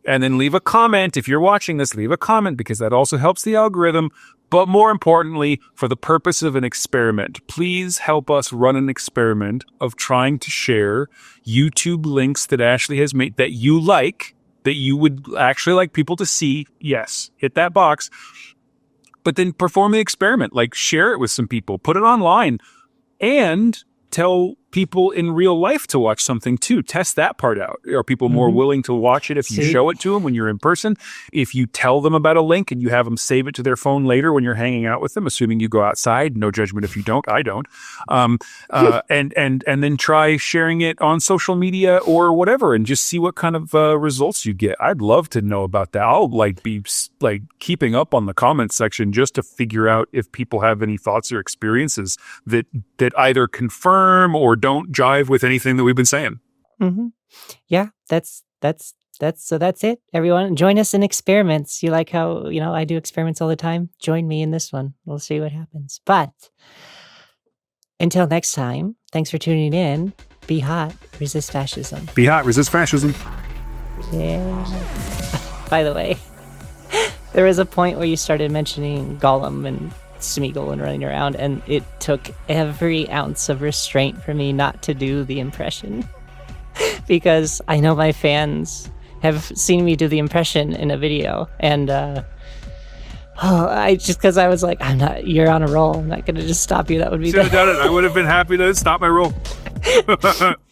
And then leave a comment. If you're watching this, leave a comment, because that also helps the algorithm. But more importantly, for the purpose of an experiment, please help us run an experiment of trying to share YouTube links that Ashley has made that you like, that you would actually like people to see. Yes, hit that box. But then perform the experiment, like share it with some people, put it online, and tell people in real life to watch something too. Test that part out. Are people more willing to watch it if you show it to them when you're in person? If you tell them about a link and you have them save it to their phone later when you're hanging out with them, assuming you go outside, no judgment if you don't, I don't. And then try sharing it on social media or whatever, and just see what kind of results you get. I'd love to know about that. I'll be keeping up on the comments section just to figure out if people have any thoughts or experiences that either confirm or don't jive with anything that we've been saying. Yeah, that's it, everyone. Join us in experiments. You like how, I do experiments all the time? Join me in this one. We'll see what happens. But until next time, thanks for tuning in. Be hot, resist fascism. Be hot, resist fascism. Yeah. By the way, there was a point where you started mentioning Gollum and Smeagol and running around, and it took every ounce of restraint for me not to do the impression. Because I know my fans have seen me do the impression in a video, and because I was like, you're on a roll. I'm not going to just stop you. That would be Should have done it. I would have been happy to stop my roll.